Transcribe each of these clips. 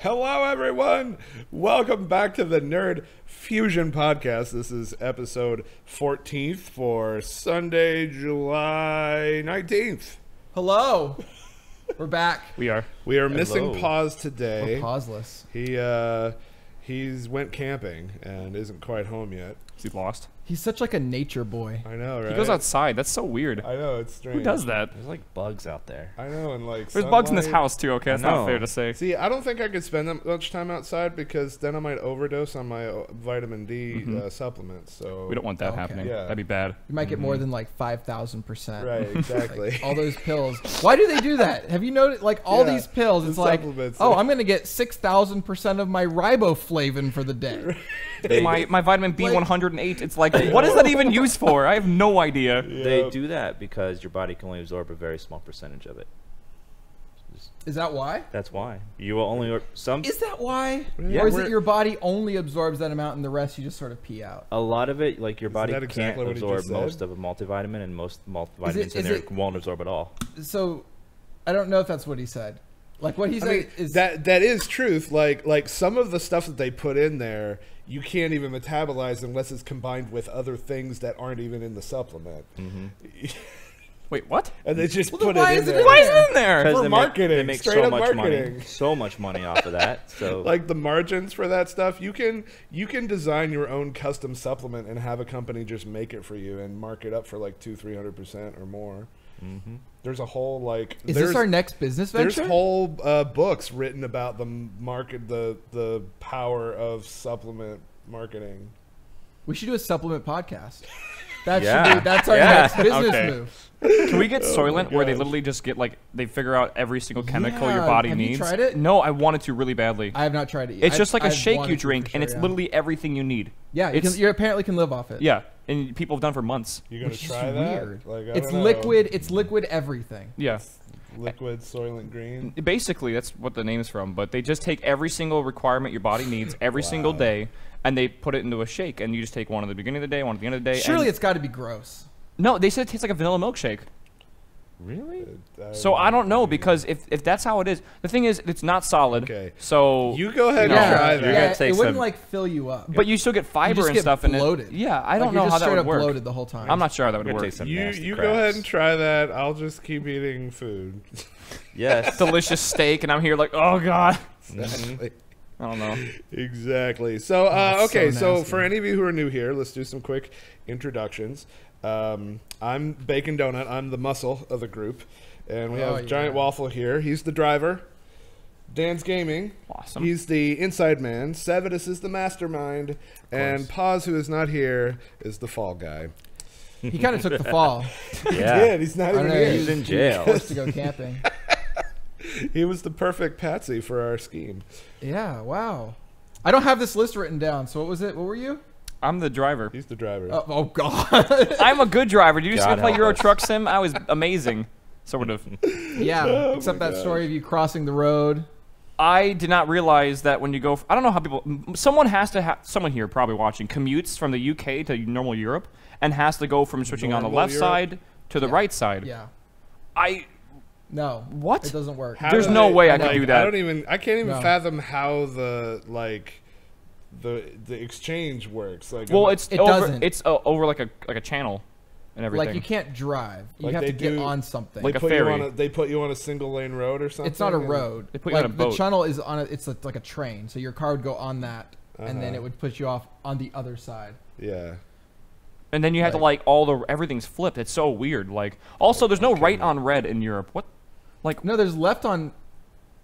Hello, everyone. Welcome back to the Nerd Fusion podcast. This is episode 14th for Sunday, July 19th. Hello. We're back. We are missing Pause today. We're pauseless. He's went camping and isn't quite home yet. Is he lost? He's such like a nature boy. I know, right? He goes outside. That's so weird. I know, it's strange. Who does that? There's like bugs out there. I know, and like there's bugs in this house too. Okay, that's not fair to say. See, I don't think I could spend that much time outside because then I might overdose on my vitamin D supplements. So we don't want that happening. Yeah. That'd be bad. You might get more than like 5,000%. Right, exactly. Like, all those pills. Why do they do that? Have you noticed? Like all these pills, it's like, oh, I'm gonna get 6,000% of my riboflavin for the day. My vitamin B108. It's like, what is that even used for? I have no idea. Yep. They do that because your body can only absorb a very small percentage of it. Is that why? That's why. You will only some. Is that why? Yeah. Or is it your body only absorbs that amount and the rest you just sort of pee out? A lot of it, like your body can't absorb said? most of a multivitamin, and most multivitamins in there won't absorb at all. So, I don't know if that's what he said. Like what he said is that is truth. Like some of the stuff that they put in there, you can't even metabolize unless it's combined with other things that aren't even in the supplement. Wait, what? And they just put why it in there. Why is it in there? For marketing. They make straight up much marketing. money, so much money off of that. So like the margins for that stuff, you can design your own custom supplement and have a company just make it for you and mark it up for like 200-300% or more. There's a whole like. Is this our next business venture? There's whole books written about the market, the power of supplement marketing. We should do a supplement podcast. That's our next business move. Can we get Soylent where they literally just get like they figure out every single chemical your body needs? Have you tried it? No, I wanted to really badly. I have not tried it yet. It's just like a shake you drink, and it's literally everything you need. Yeah, you apparently can live off it. Yeah, and people have done for months. You gonna try that? Weird. Like, it's liquid. It's liquid everything. Yeah. Liquid Soylent Green. Basically, that's what the name is from. But they just take every single requirement your body needs every single day, and they put it into a shake, and you just take one at the beginning of the day, one at the end of the day. Surely it's got to be gross. No, they said it tastes like a vanilla milkshake. Really? So I don't know, because if that's how it is, the thing is it's not solid. Okay. So you go ahead and try that. It wouldn't like fill you up. But you still get fiber and stuff in it. Yeah, I don't know how that would work. Bloated the whole time. I'm not sure how that would work. You go ahead and try that. I'll just keep eating food. Yes. Delicious steak, and I'm here like, oh god. Exactly. I don't know. Exactly. So okay. So for any of you who are new here, let's do some quick introductions. I'm Bacon Donut. I'm the muscle of the group, and we have Giant Waffle here. He's the driver. Dan's gaming. Awesome. He's the inside man. Sevidus is the mastermind, and Paz, who is not here, is the fall guy. He kind of took the fall. He did. He's not even here. He's in jail. He was forced to go camping. He was the perfect patsy for our scheme. Yeah. Wow. I don't have this list written down. So what was it? What were you? I'm the driver. He's the driver. Oh God. I'm a good driver. Did you see me play Euro help us. Truck Sim? I was amazing. Sort of. Yeah. Except that story of you crossing the road. I did not realize that when you go, I don't know how people, someone here probably watching, commutes from the UK to normal Europe and has to go from switching on the left side to the right side. Yeah. No. It What? doesn't work. There's no way I could do that. I can't even fathom how the exchange works. Like, well, it doesn't. It's over like a channel and everything. Like you can't drive. You Like have they to get do- on something. Like a ferry. They put you on a single lane road or something. It's not a road. They put you on a boat. The channel is on it's like a train. So your car would go on that, and then it would put you off on the other side. Yeah. And then you have to everything's flipped. It's so weird. Like also, there's no right on red in Europe. What? Like no, there's left on.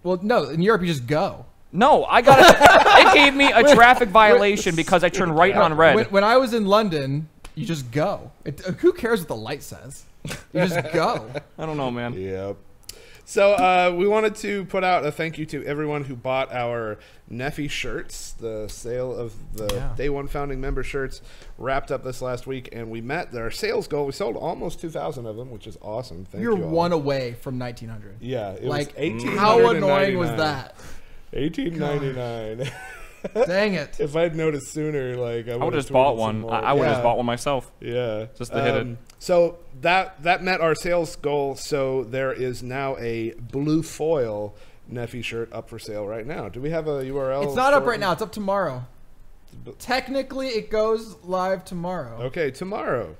Well, no, in Europe you just go. No, I got it. It gave me a traffic violation because I turned right on red. When I was in London, you just go. Who cares what the light says? You just go. I don't know, man. Yep. So we wanted to put out a thank you to everyone who bought our Neffy shirts. The sale of the Day One Founding Member shirts wrapped up this last week, and we met our sales goal. We sold almost 2,000 of them, which is awesome. Thank you. You're one away from 1,900. Yeah, it like was 1,899. how annoying was that? 1899. Dang it! If I'd noticed sooner, like I would have just bought one. I would have just bought one myself. Yeah, just to hit it. So that met our sales goal. So there is now a blue foil Neffy shirt up for sale right now. Do we have a URL? It's not up right now. It's up tomorrow. Technically, it goes live tomorrow. Okay, tomorrow.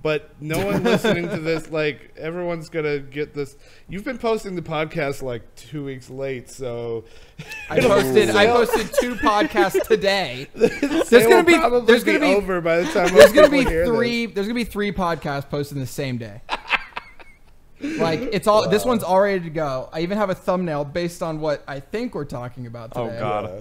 But no one listening to this, like, everyone's going to get this. You've been posting the podcast like 2 weeks late, so. I posted 2 podcasts today. There's going to be over by the time there's going to be 3. There's going to be 3 podcasts posted the same day. Like, it's all. This one's all ready to go. I even have a thumbnail based on what I think we're talking about today. Oh God. Yeah.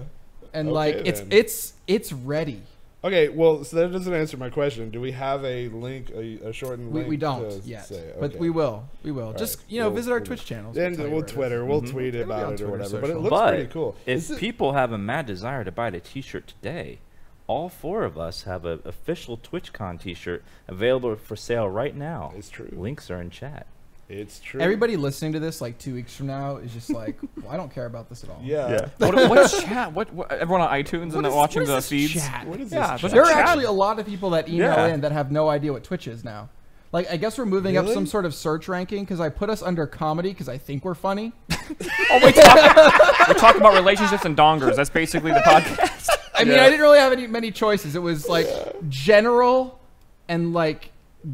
And okay, like, then. it's ready. Okay, well, so that doesn't answer my question. Do we have a link, a shortened link? We don't yet, but we will. We will. All Just right. Visit our Twitch channels. And we'll Twitter. We'll tweet about it or whatever. Social. But it looks pretty cool. If people have a mad desire to buy the T-shirt today, all 4 of us have an official TwitchCon T-shirt available for sale right now. It's true. Links are in chat. It's true. Everybody listening to this like 2 weeks from now is just like, well, I don't care about this at all. Yeah. What's chat? What everyone on iTunes and watching the feeds? Chat? What is this chat? There are actually a lot of people that email in that have no idea what Twitch is now. Like, I guess we're moving up some sort of search ranking because I put us under comedy because I think we're funny. Oh, we're talking about relationships and dongers. That's basically the podcast. I mean, I didn't really have many choices. It was like general and like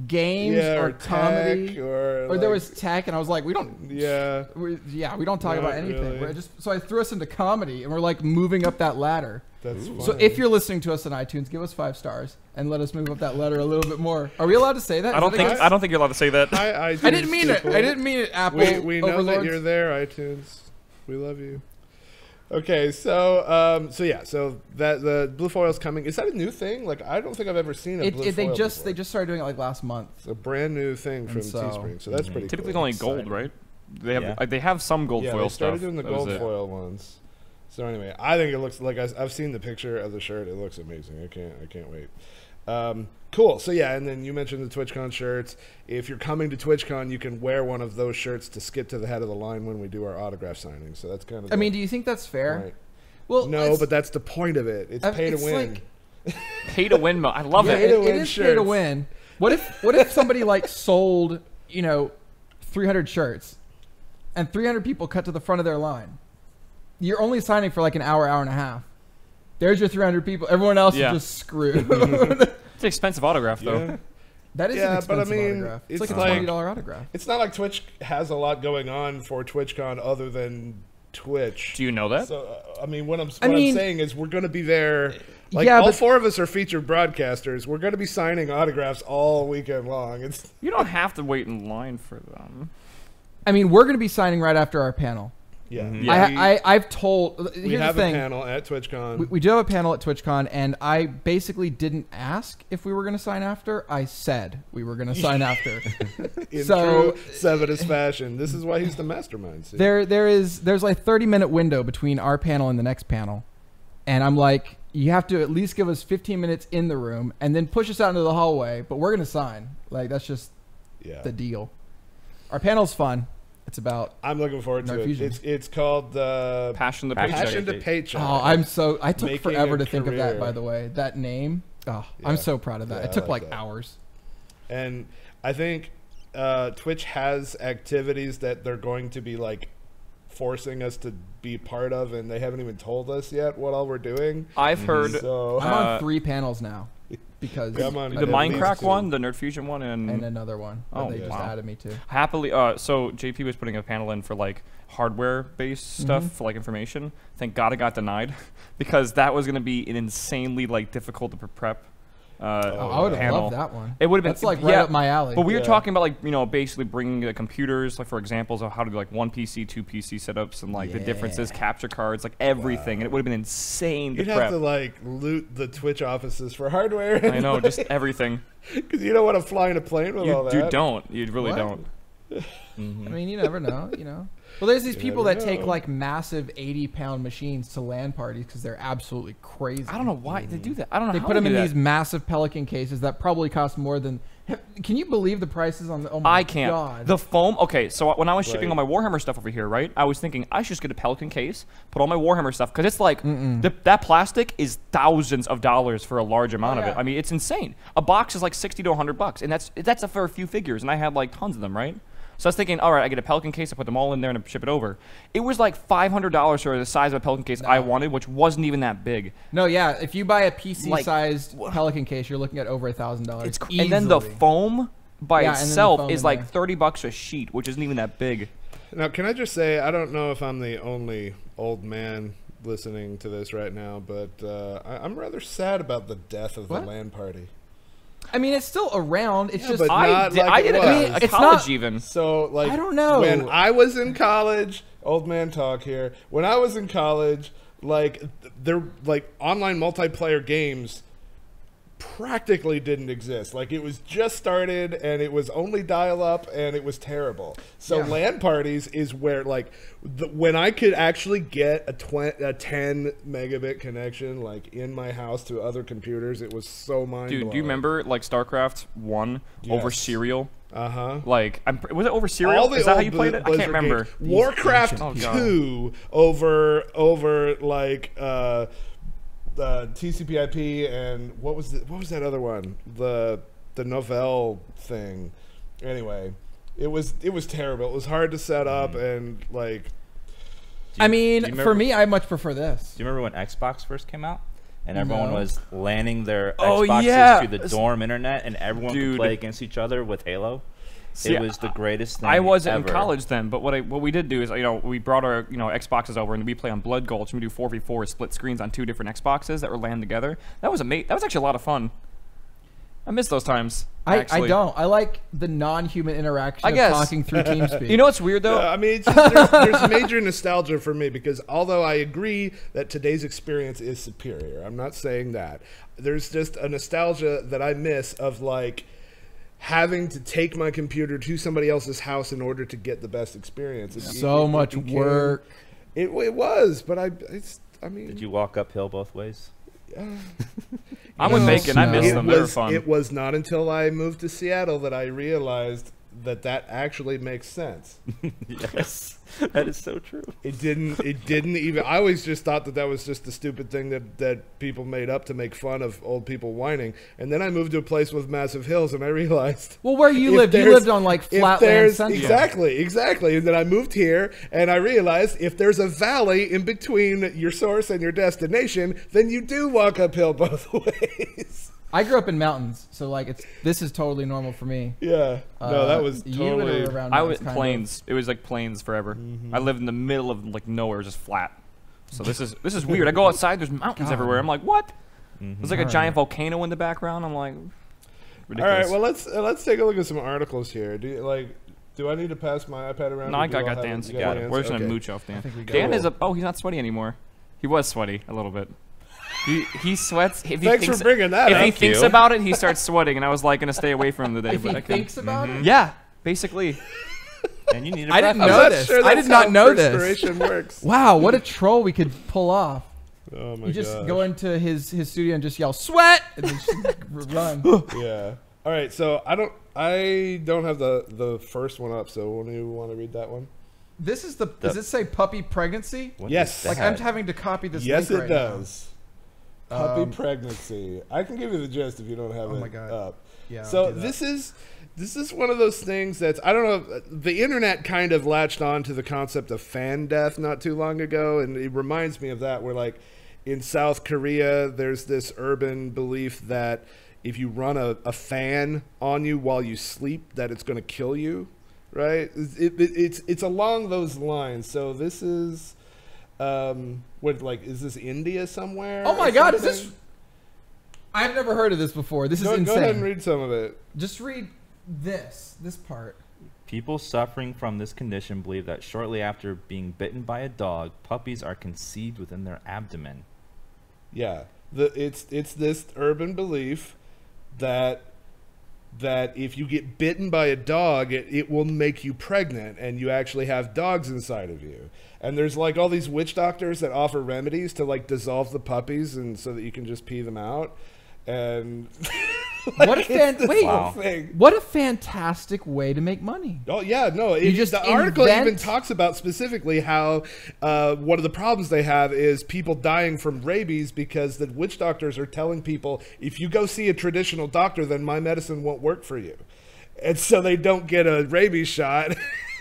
games or comedy or like, there was tech, and I was like, we don't we don't talk about anything. Really. So I threw us into comedy, and we're like moving up that ladder. That's funny. So if you're listening to us on iTunes, give us 5 stars and let us move up that ladder a little bit more. Are we allowed to say that? I don't think you're allowed to say that. I didn't mean it. I didn't mean it. Apple. We know that you're there, iTunes. We love you. Okay, so that the blue foil's coming. Is that a new thing? Like, I don't think I've ever seen a blue foil They just started doing it like last month. It's a brand new thing from Teespring, so that's pretty. Typically, cool. only gold, right? They have they have some gold foil they started stuff. doing the gold foil ones. So anyway, I think it looks like I've seen the picture of the shirt. It looks amazing. I can't wait. Cool. So yeah, and then you mentioned the TwitchCon shirts. If you're coming to TwitchCon, you can wear one of those shirts to skip to the head of the line when we do our autograph signing. So that's kind of. I mean, do you think that's fair? Point. Well, no, but that's the point of it. It's pay to win. Like, pay to win. I love it. It is pay to win. What if somebody like sold 300 shirts, and 300 people cut to the front of their line? You're only signing for like an hour and a half. There's your 300 people. Everyone else is just screwed. It's an expensive autograph, though. Yeah. That is an expensive autograph. It's like a $20 autograph. It's not like Twitch has a lot going on for TwitchCon other than Twitch. Do you know that? So, I mean, what I'm saying is we're going to be there. Like, all 4 of us are featured broadcasters. We're going to be signing autographs all weekend long. You don't have to wait in line for them. I mean, we're going to be signing right after our panel. Yeah. I've told. We have a panel at TwitchCon. We do have a panel at TwitchCon, and I basically didn't ask if we were going to sign after. I said we were going to sign after. In true Sevenus fashion, this is why he's the mastermind. See? There's like 30-minute window between our panel and the next panel, and I'm like, you have to at least give us 15 minutes in the room, and then push us out into the hallway. But we're going to sign. Like, that's just the deal. Our panel's fun. It's about. I'm looking forward to it. It's called Passion to Paycheck. Passion to Paycheck. Oh, I took forever to think of that. By the way, that name. Oh, I'm so proud of that. It took like hours. And I think Twitch has activities that they're going to be like forcing us to be part of, and they haven't even told us yet what all we're doing. I've heard. So, I'm on 3 panels now. Because the Minecraft one, the N3RDFUSION one, and another one that they just added me to. Happily, so JP was putting a panel in for like hardware-based stuff for like information. Thank God it got denied because that was going to be an insanely like difficult to prep. I would have loved that one. It would have been. That's like right up my alley. But we were talking about like basically bringing the computers, like for examples of how to do like 1 PC, 2 PC setups, and like the differences, capture cards, like everything, and it would have been insane to prep. You'd have to like loot the Twitch offices for hardware. I know, just everything. Because you don't want to fly in a plane with all that. You don't. You really don't. I mean, you never know. Well, there's these people that take like massive 80-pound machines to LAN parties because they're absolutely crazy. I don't know why they do that. I don't know. They put them in these massive Pelican cases that probably cost more than. Can you believe the prices on the? Oh my I can't. God. The foam. Okay, so when I was shipping all my Warhammer stuff over here, right? I was thinking I should just get a Pelican case, put all my Warhammer stuff, because it's like that plastic is thousands of dollars for a large amount of it. I mean, it's insane. A box is like $60 to $100, and that's for a few figures, and I had like tons of them, right? So I was thinking, all right, I get a Pelican case, I put them all in there and ship it over. It was like $500 for the size of a Pelican case I wanted, which wasn't even that big. No, yeah, if you buy a PC-sized Pelican case, you're looking at over $1,000. And then the foam by itself is like $30 a sheet, which isn't even that big. Now, can I just say, I don't know if I'm the only old man listening to this right now, but I'm rather sad about the death of the LAN party. I mean, it's still around. It's just I did it at college even. So, like, I don't know. When I was in college, old man talk here. When I was in college, like, online multiplayer games practically didn't exist. Like, it was just started, and it was only dial-up, and it was terrible. So LAN parties is where, like, when I could actually get a 10 megabit connection, like, in my house to other computers, it was so mind-blowing. Dude, do you remember, like, StarCraft 1 over Serial? Uh-huh. Like, was it over Serial? Is that how you played it? I can't remember. Games. Warcraft 2 over like, TCP/IP and what was that other one? The Novell thing. Anyway, it was terrible. It was hard to set up and like. I mean, for me, I much prefer this. Do you remember when Xbox first came out? And everyone was LANing their Xboxes to the dorm internet, and everyone could play against each other with Halo. See, it was the greatest thing I wasn't ever. in college then, but what we did do is, we brought our Xboxes over and we play on Blood Gulch, and we do 4v4 split screens on 2 different Xboxes that were LAN together. That was amazing. That was actually a lot of fun. I miss those times. I don't. I like the non-human interaction of talking through TeamSpeak. You know what's weird though? I mean, there's major nostalgia for me because although I agree that today's experience is superior, I'm not saying that. There's just a nostalgia that I miss of like having to take my computer to somebody else's house in order to get the best experience. So much work. It was, but I mean. Did you walk uphill both ways? I'm with Bacon. I miss them. They were fun. It was not until I moved to Seattle that I realized that actually makes sense. Yes, that is so true. It didn't even. I always just thought that was just a stupid thing that people made up to make fun of old people whining. And then I moved to a place with massive hills, and I realized. Well, where you lived on like flatland central. Exactly. And then I moved here, and I realized if there's a valley in between your source and your destination, then you do walk uphill both ways. I grew up in mountains, so like this is totally normal for me. Yeah, no, that was totally. I was plains. It was like plains forever. I lived in the middle of like nowhere, just flat. So this is weird. I go outside, there's mountains everywhere. I'm like, what? There's like a giant volcano in the background. I'm like, ridiculous. All right, well let's take a look at some articles here. Do I need to pass my iPad around? No, I got Dan's. We're just gonna mooch off Dan. Dan is he's not sweaty anymore. He was sweaty a little bit. He sweats. Thanks for bringing that up. If he thinks about it, he starts sweating, and I was like, gonna stay away from him today. If he thinks about it? Yeah, basically. And you need I didn't know this. Sure I did not know this. Perspiration works. Wow, what a troll we could pull off. Oh my god. You just go into his studio and just yell, "Sweat!" and then just run. Yeah. All right, so I don't have the first one up, so when you want to read that one? This is does it say puppy pregnancy? Yes. Like I'm having to copy this Yes, link it does. Puppy pregnancy. I can give you the gist if you don't have it up. Yeah. So this is one of those things that's, I don't know, the internet kind of latched on to the concept of fan death not too long ago, and it reminds me of that, where like in South Korea there's this urban belief that if you run a fan on you while you sleep, that it's going to kill you, right? It's along those lines. So this is is this India somewhere? Oh my god, is this? I've never heard of this before. This is insane. Go ahead and read some of it. Just read this part. People suffering from this condition believe that shortly after being bitten by a dog, puppies are conceived within their abdomen. Yeah, it's this urban belief that if you get bitten by a dog, it will make you pregnant, and you actually have dogs inside of you. And there's like all these witch doctors that offer remedies to like dissolve the puppies and so that you can just pee them out. And like, what a fantastic way to make money. Oh yeah, no. The article even talks about specifically how one of the problems they have is people dying from rabies because the witch doctors are telling people, if you go see a traditional doctor, then my medicine won't work for you. and so they don't get a rabies shot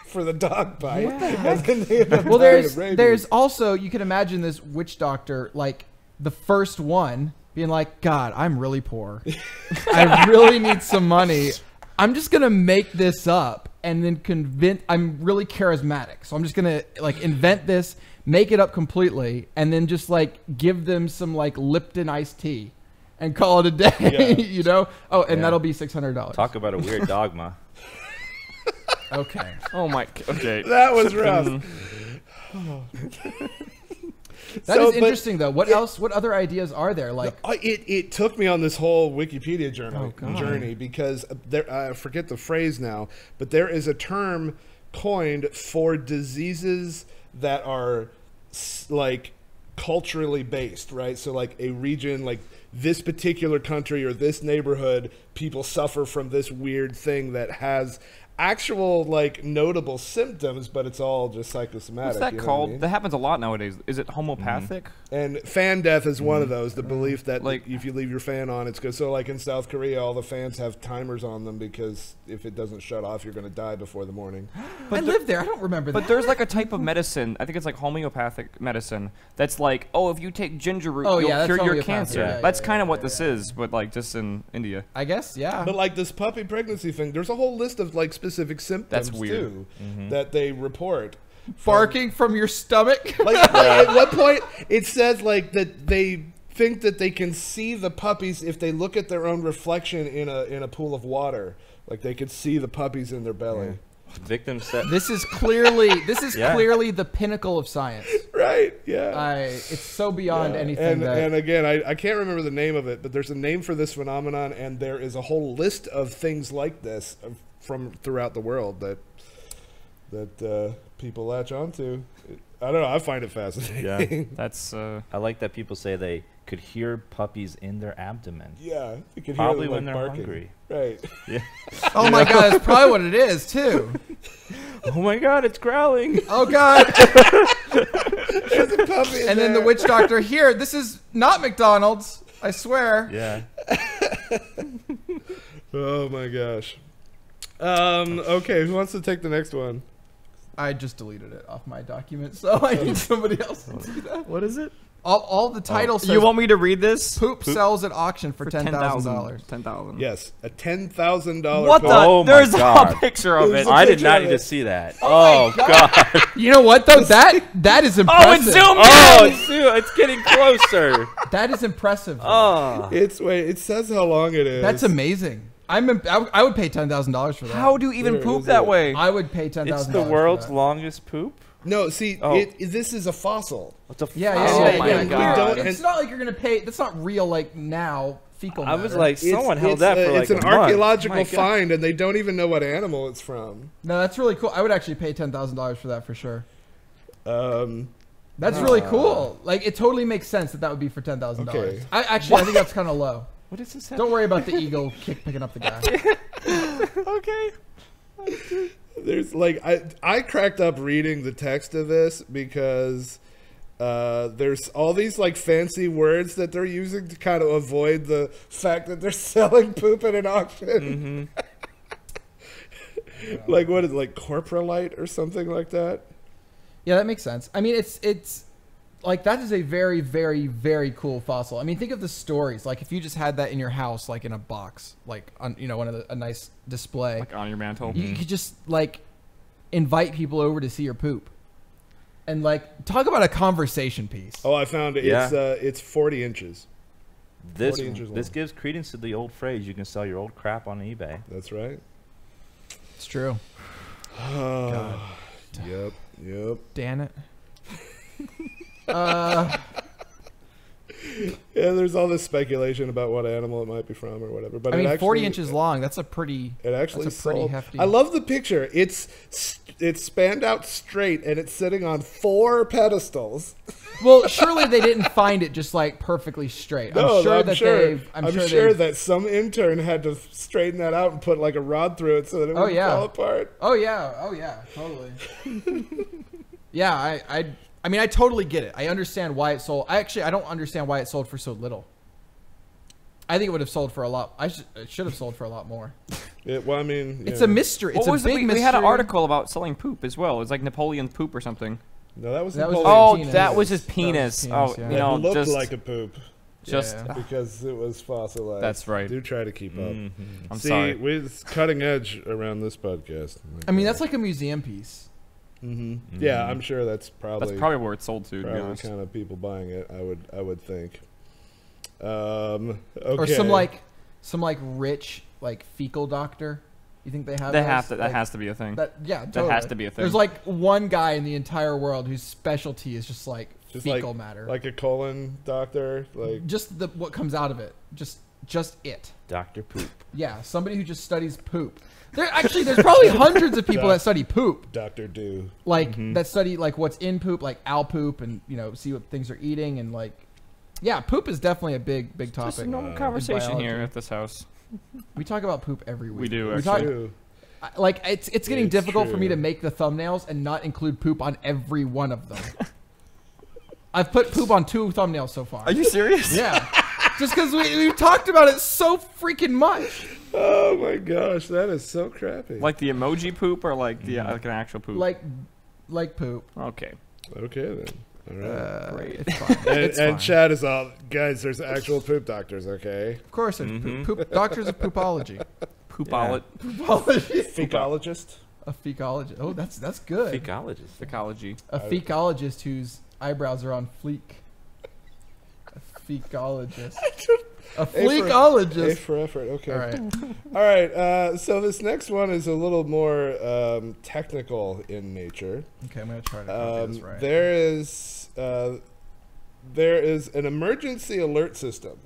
for the dog bite. What the heck? Well, there's also, you can imagine this witch doctor, like the first one being like, God, I'm really poor. I really need some money. I'm just going to make this up and then convince, I'm really charismatic. So I'm just going to like invent this, make it up completely, and then just like give them some like Lipton iced tea and call it a day, you know? Oh, and that'll be $600. Talk about a weird dogma. Okay. Oh my. Okay. That was rough. That is interesting, though. What else? What other ideas are there? Like, it took me on this whole Wikipedia journey because there, I forget the phrase now, but there is a term coined for diseases that are like culturally based, right? So like a region, like this particular country or this neighborhood, people suffer from this weird thing that has actual like notable symptoms, but it's all just psychosomatic. What's that called? I mean? That happens a lot nowadays. Is it homeopathic? And fan death is one of those. The belief that like if you leave your fan on, it's good. So like in South Korea, all the fans have timers on them because if it doesn't shut off, you're going to die before the morning. But I lived there. I don't remember that. But there's like a type of medicine. I think it's like homeopathic medicine. That's like, oh, if you take ginger root, you'll cure your cancer. Yeah, that's kind of what this is, but like just in India. I guess, yeah. But like this puppy pregnancy thing, there's a whole list of like specific symptoms too that they report. Barking from your stomach. Like at what point it says like that they think that they can see the puppies if they look at their own reflection in a pool of water. Like they could see the puppies in their belly. Victim said this is clearly clearly the pinnacle of science. Right. Yeah. It's so beyond anything. And again, I can't remember the name of it, but there's a name for this phenomenon, and there is a whole list of things like this from throughout the world that people latch onto. I don't know. I find it fascinating. Yeah, that's. I like that people say they could hear puppies in their abdomen. Yeah, you could probably hear them, when they're barking. hungry. Right. Yeah. Oh my God, that's probably what it is too. Oh my God, it's growling. Oh God. There's a puppy in and then there. the witch doctor here. This is not McDonald's. I swear. Yeah. Oh my gosh. Okay, who wants to take the next one? I just deleted it off my document, so I need somebody else to do that. What is it? All the title says. You want me to read this? Poop sells at auction for $10,000. $10,000. Yes, a $10,000. What the? Oh my There's God. a picture of it. I did not need to see that. Oh God. You know what though? That is impressive. Oh, it's zoomed Oh, it's getting closer. That is impressive. Oh. It says how long it is. That's amazing. I would pay $10,000 for that. How do you even Where poop is that it? way? I would pay $10,000. It's the world's longest poop. No, see, this is a fossil. What's a Yeah. Oh my God. It's not like you're gonna pay. That's not real. Like now, fecal matter. I was like, someone held that for like it's an archaeological find, and they don't even know what animal it's from. No, that's really cool. I would actually pay $10,000 for that for sure. That's No. really cool. Like it totally makes sense that would be for $10,000. Okay. I think that's kind of low. What is this? Don't worry about the eagle picking up the guy. Okay. There's like I cracked up reading the text of this because there's all these like fancy words that they're using to kind of avoid the fact that they're selling poop at an auction. Like what is it, like corporalite or something like that? Yeah, that makes sense. I mean, it's like that is a very, very, very cool fossil. I mean, think of the stories. Like if you just had that in your house, like in a box, like on a nice display, Like on your mantle. you could just like invite people over to see your poop, and like talk about a conversation piece. Oh, I found it. Yeah. It's 40 inches. This 40 inches long. this gives credence to the old phrase: you can sell your old crap on eBay. That's right. It's true. God. Yep. Damn it. Yeah, there's all this speculation about what animal it might be from or whatever. But I mean, it actually, 40 inches long. That's a pretty. It actually that's a pretty sold. hefty. I love the picture. It's spanned out straight and it's sitting on 4 pedestals. Well, surely they didn't find it just like perfectly straight. I'm sure that some intern had to straighten that out and put like a rod through it so that it wouldn't fall apart. Oh yeah, totally. Yeah, I mean, I totally get it. I understand why it sold. I don't understand why it sold for so little. I think it would have sold for a lot. It should have sold for a lot more. Well, I mean, it's a mystery. It's a big mystery. We had an article about selling poop as well. It was like Napoleon's poop or something. No, that was that was his penis. You know, it looked like a poop. Because it was fossilized. That's right. Do try to keep up. I'm sorry. We're cutting edge around this podcast. I mean, that's like a museum piece. Yeah, I'm sure that's probably where it's sold to. Probably the kind of people buying it. I would think. Okay. Or some rich fecal doctor. You think they have? That has to be a thing. Totally. That has to be a thing. There's one guy in the entire world whose specialty is just fecal matter. Like a colon doctor, just what comes out of it. Just it. Dr. Poop. Yeah, somebody who just studies poop. There's probably hundreds of people that study poop. Dr. Do. That study what's in poop, like owl poop, and see what things are eating, and poop is definitely a big topic. Just a normal conversation here at this house. We talk about poop every week. We do. Actually. It's getting difficult for me to make the thumbnails and not include poop on every one of them. I've put poop on 2 thumbnails so far. Are you serious? Yeah. Just because we've talked about it so freaking much. Oh my gosh, that is so crappy. Like the emoji poop or like an actual poop? Like poop. Okay. Okay then. All right. Great. It's fine. And Chad is all, guys, there's actual poop doctors, okay? Of course, there's poop doctors of poopology. Poopology. Fecologist? A fecologist. Oh, that's good. Fecologist. Fecology. A fecologist whose eyebrows are on fleek. A fecologist. A fleekologist. A for effort. Okay. All right. All right. So this next one is a little more technical in nature. Okay, I'm gonna try to copy this right. There is an emergency alert system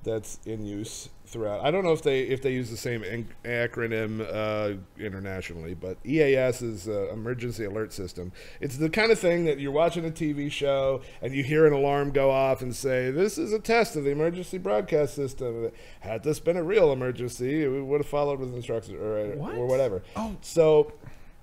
that's in use throughout. I don't know if they use the same acronym internationally, but EAS is emergency alert system. It's the kind of thing that you're watching a TV show and you hear an alarm go off and say, "This is a test of the emergency broadcast system. Had this been a real emergency, we would have followed with instructions or whatever." Oh, so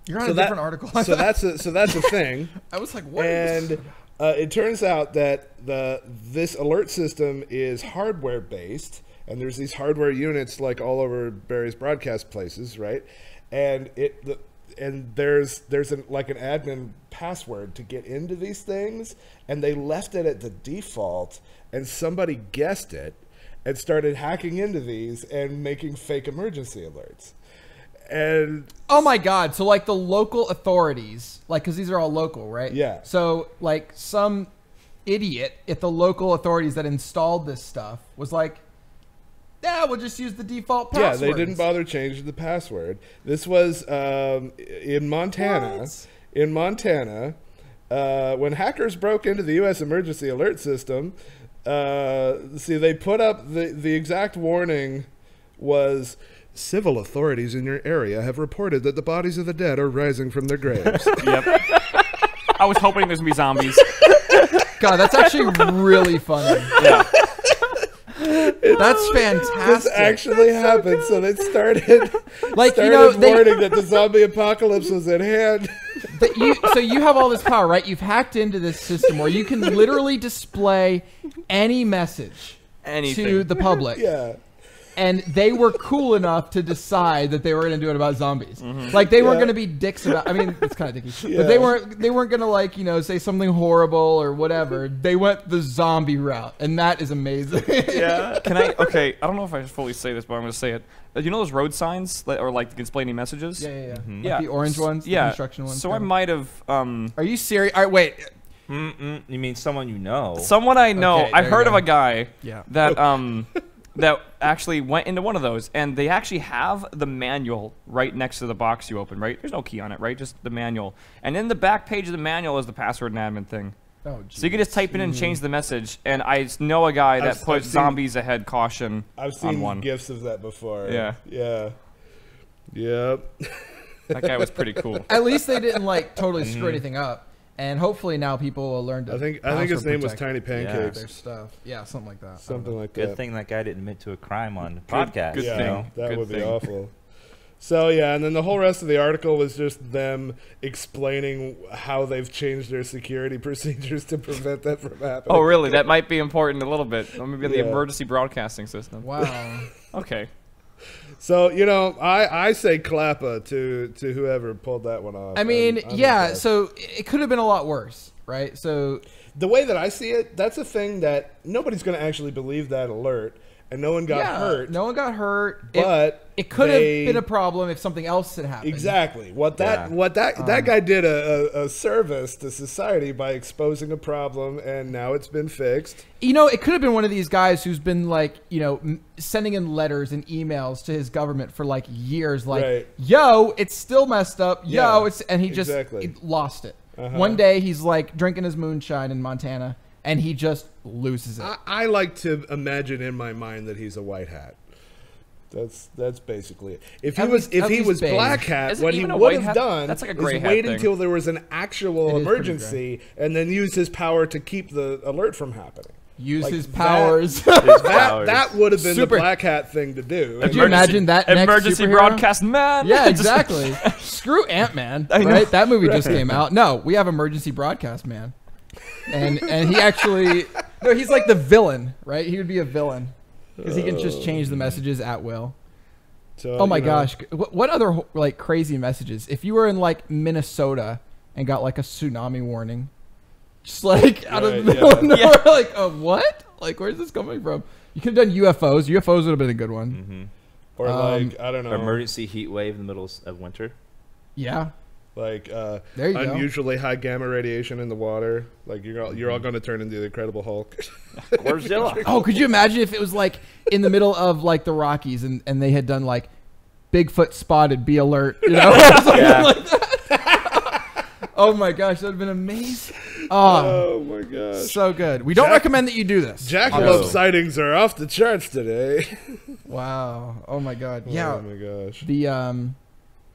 you're on a different article. So that's a thing. I was like, what? And it turns out that this alert system is hardware based. And there's these hardware units all over various broadcast places, right? And there's an admin password to get into these things, and they left it at the default, and somebody guessed it and started hacking into these and making fake emergency alerts. And oh my God! So the local authorities, because these are all local, right? Yeah. So some idiot at the local authorities that installed this stuff was like, yeah, we'll just use the default password. Yeah, they didn't bother changing the password. This was in Montana. What? In Montana, when hackers broke into the U.S. emergency alert system, they put up the exact warning was, "Civil authorities in your area have reported that the bodies of the dead are rising from their graves." Yep. I was hoping there's going to be zombies. God, that's actually really funny. Yeah. That's fantastic. This actually happened, so they started warning that the zombie apocalypse was at hand. So you have all this power, right? You've hacked into this system where you can literally display any message to the public. Yeah. And they were cool enough to decide that they were going to do it about zombies. They weren't going to be dicks about. I mean, it's kind of dicky, but they weren't going to say something horrible or whatever. They went the zombie route, and that is amazing. Yeah. Can I? Okay. I don't know if I should fully say this, but I'm going to say it. You know those road signs or display any messages? Yeah. Yeah. The orange ones. The construction ones. So I might have. Are you serious? All right, wait. You mean someone you know? Someone I know. Okay, I heard of a guy. Yeah. That that actually went into one of those, and they actually have the manual right next to the box you open, right? There's no key on it, right? Just the manual. And in the back page of the manual is the password and admin thing. Oh, so you can just type in and change the message, and I know a guy that put zombies ahead caution I've seen on one. GIFs of that before. Yeah. Yeah. Yep. That guy was pretty cool. At least they didn't totally screw anything up. And hopefully now people will learn to. I think his name was Tiny Pancakes. Their stuff. Yeah, something like that. Something like that. Good thing that guy didn't admit to a crime on the podcast. Good thing. That Good would thing. be awful. So yeah, and then the whole rest of the article was just them explaining how they've changed their security procedures to prevent that from happening. Oh, really? That might be important a little bit. Or maybe the emergency broadcasting system. Wow. Okay. So, you know, I say clappa to whoever pulled that one off. I mean, I'm yeah, impressed. so it could have been a lot worse, right? So the way that I see it, that's a thing that nobody's going to actually believe that alert, and no one got hurt. No one got hurt. But it could have been a problem if something else had happened. Exactly. That guy did a service to society by exposing a problem, and now it's been fixed. You know, it could have been one of these guys who's been like, you know, sending in letters and emails to his government for like years, like, yo, it's still messed up. Yo, and he just lost it. One day he's like drinking his moonshine in Montana, and he just loses it. I like to imagine in my mind that he's a white hat. That's basically it. If he was black hat, what he would have done is wait until there was an actual emergency and then use his power to keep the alert from happening. Use his powers. That would have been the black hat thing to do. Could you imagine that emergency broadcast man? Yeah, exactly. Screw Ant-Man, right? That movie just came out. No, we have emergency broadcast man. And he actually he's like the villain, right? He would be a villain because he can just change the messages at will. So, oh my gosh, what other like crazy messages? If you were in like Minnesota and got like a tsunami warning, just like out of the middle of nowhere, like what? Like where's this coming from? You could have done UFOs. UFOs would have been a good one. Or like I don't know, emergency heat wave in the middle of winter. Yeah. Like there you unusually high gamma radiation in the water. Like you're all going to turn into the Incredible Hulk. Godzilla. Oh, could you imagine if it was like in the middle of like the Rockies and they had done like Bigfoot spotted, be alert, you know? Like that. Oh my gosh, that would have been amazing. Oh my gosh. So good. We don't recommend that you do this. Jackalope sightings are off the charts today. Wow. Oh my god. Yeah. Oh my gosh. The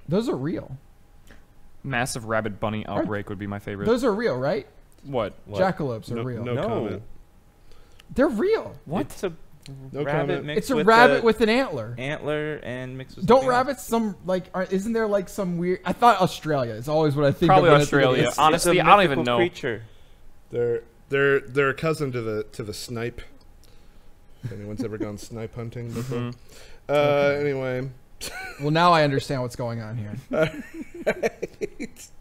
those are real. Massive rabbit bunny outbreak would be my favorite. Those are real, right? What? Jackalopes are real. No comment. They're real. What? It's a rabbit mixed with rabbit with an antler. Antler and mixed with. Don't rabbits isn't there like some weird? I thought Australia is always what I think. Probably Australia. Honestly, I don't even know. Creature. They're a cousin to the snipe. If anyone's ever gone snipe hunting before. Anyway. Well, now I understand what's going on here.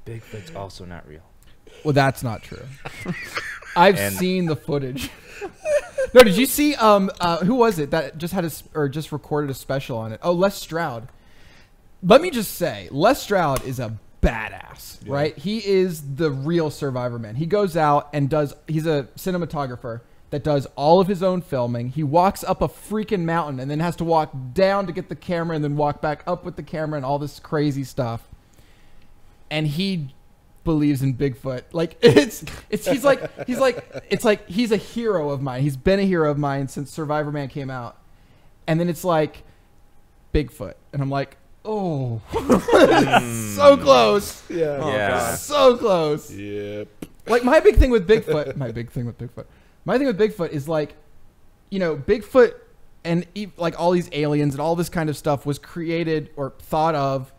Bigfoot's also not real. Well, that's not true. I've seen the footage. No, did you see? Who was it that just had just recorded a special on it? Oh, Les Stroud. Let me just say, Les Stroud is a badass, right? He is the real Survivor man. He goes out and he's a cinematographer that does all of his own filming. He walks up a freaking mountain and then has to walk down to get the camera and then walk back up with the camera and all this crazy stuff. And he believes in Bigfoot. Like he's a hero of mine. He's been a hero of mine since Survivor Man came out. And then it's like Bigfoot. And I'm like, oh, so close. Yeah. Oh, God. So close. Yep. Like my thing with Bigfoot is like, you know, Bigfoot and like all these aliens and all this kind of stuff was created or thought of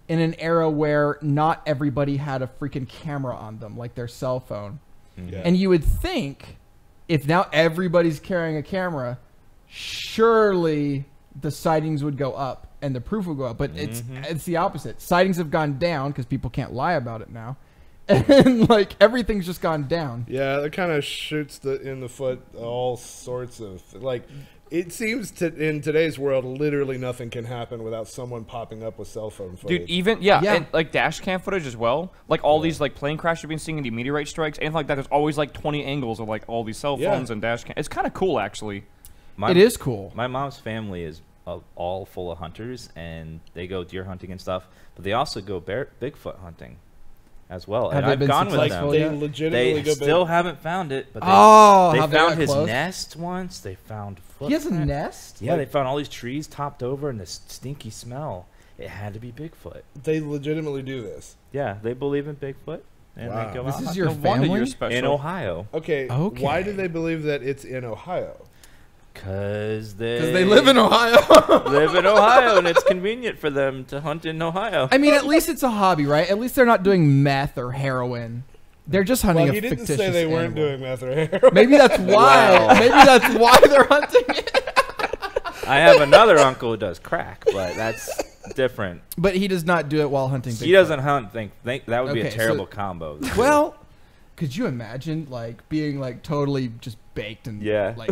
in an era where not everybody had a freaking camera on them, like their cell phone. Yeah. And you would think if now everybody's carrying a camera, surely the sightings would go up and the proof would go up. But it's the opposite. Sightings have gone down because people can't lie about it now. And like everything's just gone down. Yeah, it kind of shoots in the foot all sorts of like. It seems in today's world, literally nothing can happen without someone popping up with cell phone footage. Dude, even and, like dash cam footage as well. Like all these like plane crashes you've been seeing, and the meteorite strikes, anything like that. There's always like 20 angles of like all these cell phones and dash cam. It's kind of cool actually. It is cool. My mom's family is all full of hunters, and they go deer hunting and stuff, but they also go Bigfoot hunting as well. And I've gone with them. They legitimately they still haven't found it, but they found his nest once. They found he has a nest? Yeah, they found all these trees topped over and this stinky smell. It had to be Bigfoot. They legitimately do this. Yeah, they believe in Bigfoot. And they go this is your family? In Ohio. Okay, why do they believe that it's in Ohio? Because they live in Ohio. And it's convenient for them to hunt in Ohio. I mean, at least it's a hobby, right? At least they're not doing meth or heroin. They're just hunting a fictitious He didn't say they weren't animal. doing meth or heroin. Maybe that's why. Maybe that's why they're hunting it. I have another uncle who does crack, but that's different. But he does not do it while hunting Bigfoot. He doesn't hunt. Think that would be a terrible combo. Well, could you imagine like being like totally just baked and like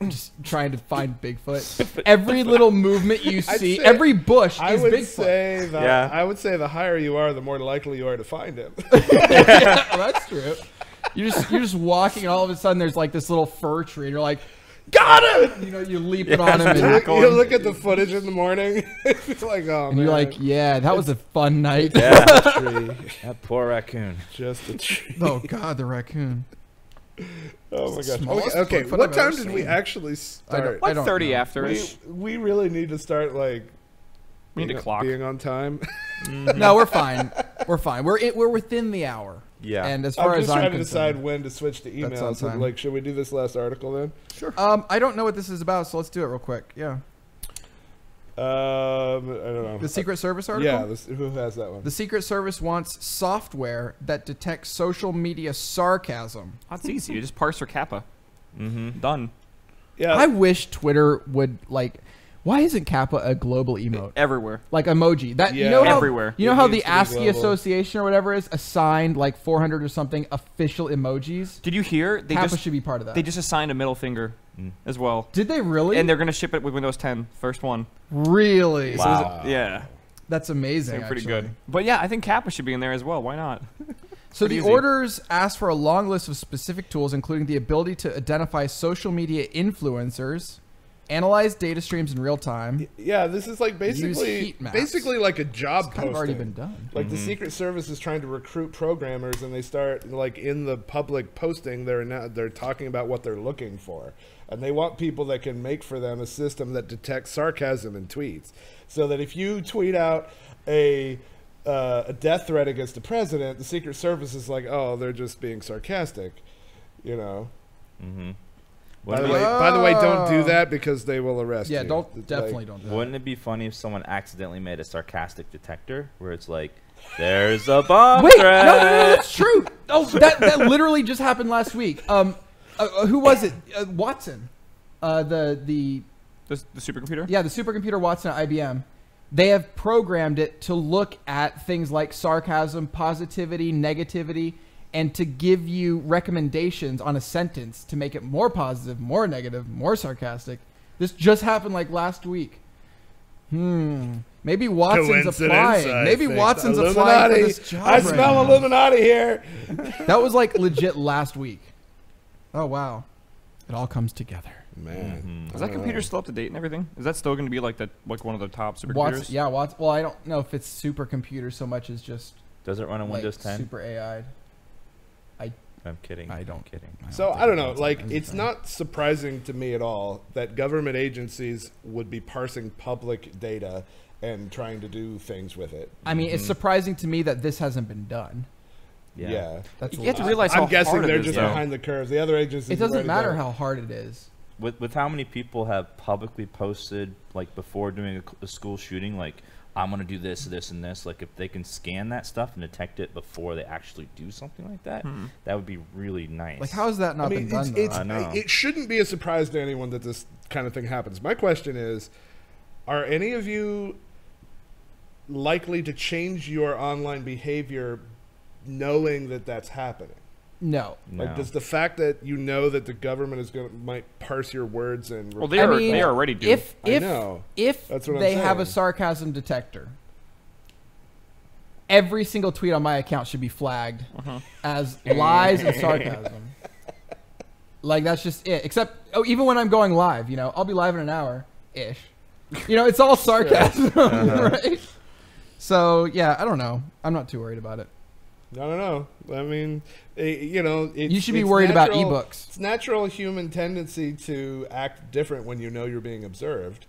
just trying to find Bigfoot? Every little movement you see, every bush is Bigfoot. I would say the higher you are, the more likely you are to find him. Yeah, well, that's true. You're just walking, and all of a sudden there's like this little fir tree, and you're like, got him! You know, you leap it on him. And you look at the footage in the morning. It's like, oh, and man. You're like, yeah, that was a fun night. Yeah, that poor raccoon. Just a tree. Oh God, the raccoon. Oh my gosh. Okay. What time did we actually start? Like 30 after. We really need to start like. We need to clock. Being on time. No, we're fine. We're fine. We're within the hour. Yeah. And as far as I'm trying to concerned, decide when to switch to emails. So, like, should we do this last article then? Sure. I don't know what this is about, so let's do it real quick. Yeah. I don't know. The Secret Service article? Yeah. Who has that one? The Secret Service wants software that detects social media sarcasm. That's easy. You just parse their kappa. Done. Yeah. I wish Twitter would like. Why isn't Kappa a global emote? Everywhere. Like emoji. That yeah. You know how, everywhere. You know how the ASCII Association or whatever is assigned like 400 or something official emojis? Did you hear? Kappa should be part of that. They just assigned a middle finger as well. Did they really? And they're going to ship it with Windows 10. First one. Really? Wow. So yeah. That's amazing. Pretty actually. good. But yeah, I think Kappa should be in there as well. Why not? So the orders ask for a long list of specific tools, including the ability to identify social media influencers, analyze data streams in real time. Yeah, this is like basically like a job posting. Kind of already been done. Like the Secret Service is trying to recruit programmers, and they start like in the public posting. They're talking about what they're looking for, and they want people that can make for them a system that detects sarcasm in tweets, so that if you tweet out a death threat against the president, the Secret Service is like, oh, they're just being sarcastic, you know. By the way, don't do that because they will arrest you. Yeah, definitely don't do that. Wouldn't it be funny if someone accidentally made a sarcastic detector where it's like, there's a bomb Wait, threat. no, that's true. Oh, that literally just happened last week. Who was it? Watson. The supercomputer? Yeah, the supercomputer Watson at IBM. They have programmed it to look at things like sarcasm, positivity, negativity, and to give you recommendations on a sentence to make it more positive, more negative, more sarcastic. This just happened like last week. Maybe Watson's applying. Maybe Watson's applying for this job. I smell Illuminati here. That was like legit last week. Oh, wow. It all comes together. Man. Is that computer still up to date and everything? Is that still going to be like one of the top supercomputers? Yeah, well, I don't know if it's supercomputer so much as just... Does it run on like Windows 10? Super AI'd. I'm kidding. I don't. So I don't know. Like, it's not surprising to me at all that government agencies would be parsing public data and trying to do things with it. I mean, it's surprising to me that this hasn't been done. Yeah. That's you have to realize how I'm guessing hard they're it is, just though. behind the curves. The other agencies. It doesn't matter how hard it is. With how many people have publicly posted, like before doing a school shooting, like, I'm going to do this, this, and this. Like, if they can scan that stuff and detect it before they actually do something like that, that would be really nice. Like, how has that not been done, though? I know. It shouldn't be a surprise to anyone that this kind of thing happens. My question is, are any of you likely to change your online behavior knowing that that's happening? No. Like, does the fact that you know that the government might parse your words and they already do. If that's what they I'm have a saying. sarcasm detector, every single tweet on my account should be flagged as lies and sarcasm. Like, that's just it. Except, even when I'm going live, you know, I'll be live in an hour ish. You know, it's all sarcasm, right? So yeah, I don't know. I'm not too worried about it. I don't know. I mean, you know, you should be worried about ebooks. It's natural human tendency to act different when you know you're being observed.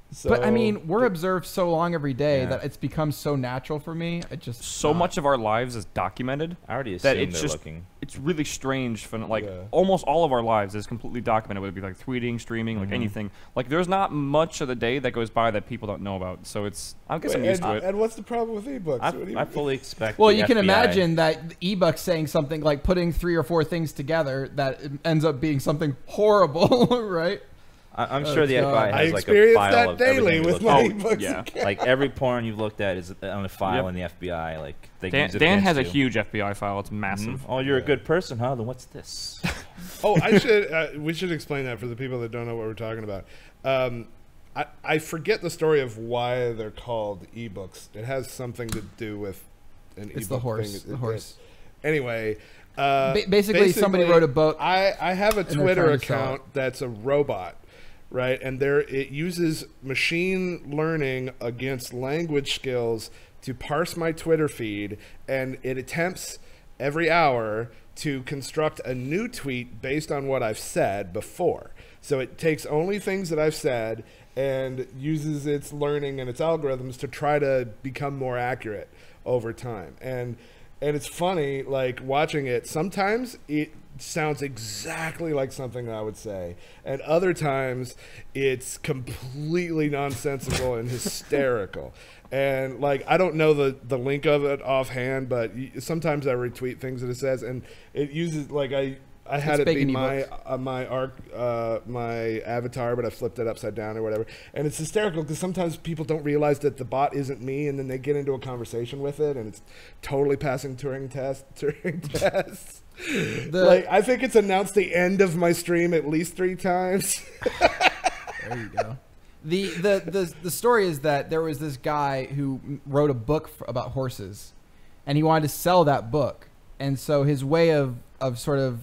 So, but I mean, we're observed so long every day that it's become so natural for me. It just so much of our lives is documented. I already assumed they're looking. It's really strange for almost all of our lives is completely documented. Whether it be like tweeting, streaming, like anything. Like there's not much of the day that goes by that people don't know about. So I guess I'm used to it. And what's the problem with ebooks? I fully expect. Well, you can imagine that ebooks saying something like putting 3 or 4 things together that ends up being something horrible, right? I'm sure the FBI I has like a experience file that of daily everything with you my look ebooks. yeah. account. like every porn you've looked at is on a file in the FBI. Like they can use it Dan against has a you. huge FBI file. It's massive. Oh, you're a good person, huh? Then what's this? Oh, I should. We should explain that for the people that don't know what we're talking about. I forget the story of why they're called ebooks. It has something to do with an ebook. It's the horse. Thing. The horse. Anyway, basically, somebody wrote a book. I have a they're Twitter trying to sell account that's a robot, right? And it uses machine learning against language skills to parse my Twitter feed, and it attempts every hour to construct a new tweet based on what I've said before. So it takes only things that I've said and uses its learning and its algorithms to try to become more accurate over time. And it's funny, like, watching it. Sometimes it sounds exactly like something I would say, and other times it's completely nonsensical and hysterical. And, like, I don't know the link of it offhand, but sometimes I retweet things that it says, and it uses, like, I had it be my avatar, but I flipped it upside down or whatever. And it's hysterical because sometimes people don't realize that the bot isn't me, and then they get into a conversation with it, and it's totally passing Turing tests. Like, I think it's announced the end of my stream at least 3 times. There you go. The story is that there was this guy who wrote a book about horses, and he wanted to sell that book. And so his way of sort of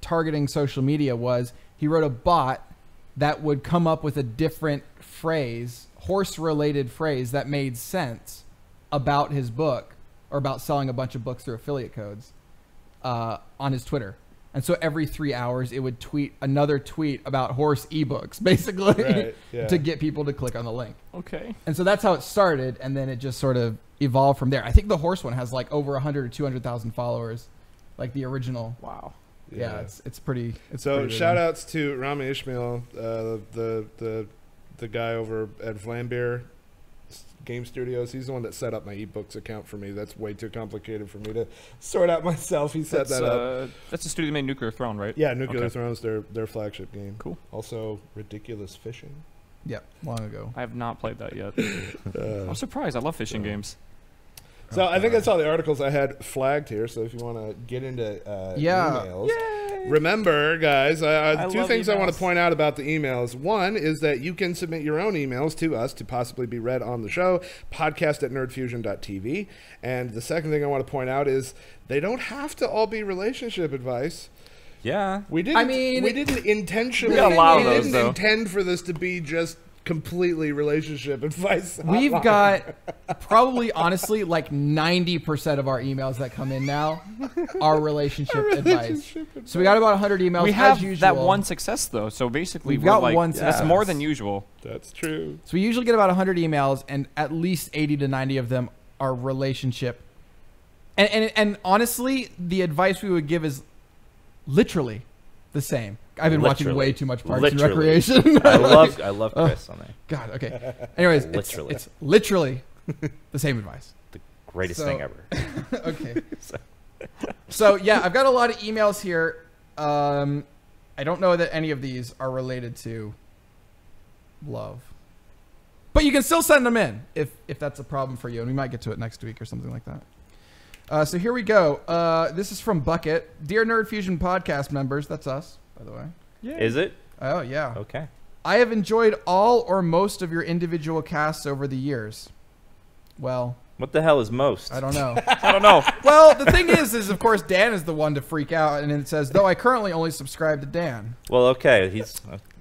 targeting social media was he wrote a bot that would come up with a different phrase, horse-related phrase that made sense about his book or about selling a bunch of books through affiliate codes on his Twitter. And so every 3 hours, it would tweet another tweet about horse ebooks, basically, Right, yeah. to get people to click on the link. Okay. And so that's how it started, and then it just sort of evolved from there. I think the horse one has like over 100 or 200,000 followers, like the original. Wow. Yeah, it's pretty. So pretty shout outs to Rami Ishmael, the guy over at Vlambeer Game Studios. He's the one that set up my ebooks account for me. That's way too complicated for me to sort out myself. He set that up. That's the studio that made Nuclear Throne, right? Yeah, Nuclear Throne's their flagship game. Cool. Also, Ridiculous Fishing. Yep, long ago. I have not played that yet. I'm surprised. I love fishing games. So I think that's all the articles I had flagged here. So if you want to get into emails, remember, guys, two things I want to point out about the emails. One is that you can submit your own emails to us to possibly be read on the show, podcast@nerdfusion.tv. And the second thing I want to point out is they don't have to all be relationship advice. Yeah. We didn't intentionally. We got a lot of those, though. Intend for this to be just completely relationship advice. We've got probably, honestly, like 90% of our emails that come in now are relationship advice. So we got about 100 emails. We have as usual. that one success, though. So basically, We've got like, one that's success. more than usual. That's true. So we usually get about 100 emails, and at least 80 to 90 of them are relationship. And honestly, the advice we would give is literally the same. I've been watching way too much Parks and Recreation. I love Chris on there. God, okay. Anyways, it's literally the same advice. The greatest thing ever. Okay. So yeah, I've got a lot of emails here. I don't know that any of these are related to love, but you can still send them in if that's a problem for you, and we might get to it next week or something like that. So here we go. This is from Bucket. Dear Nerd Fusion podcast members, that's us, by the way. Yeah. Is it? Oh yeah. Okay. I have enjoyed all or most of your individual casts over the years. Well, what the hell is most? I don't know. I don't know. Well, the thing is of course Dan is the one to freak out, and it says, though I currently only subscribe to Dan. Well, okay,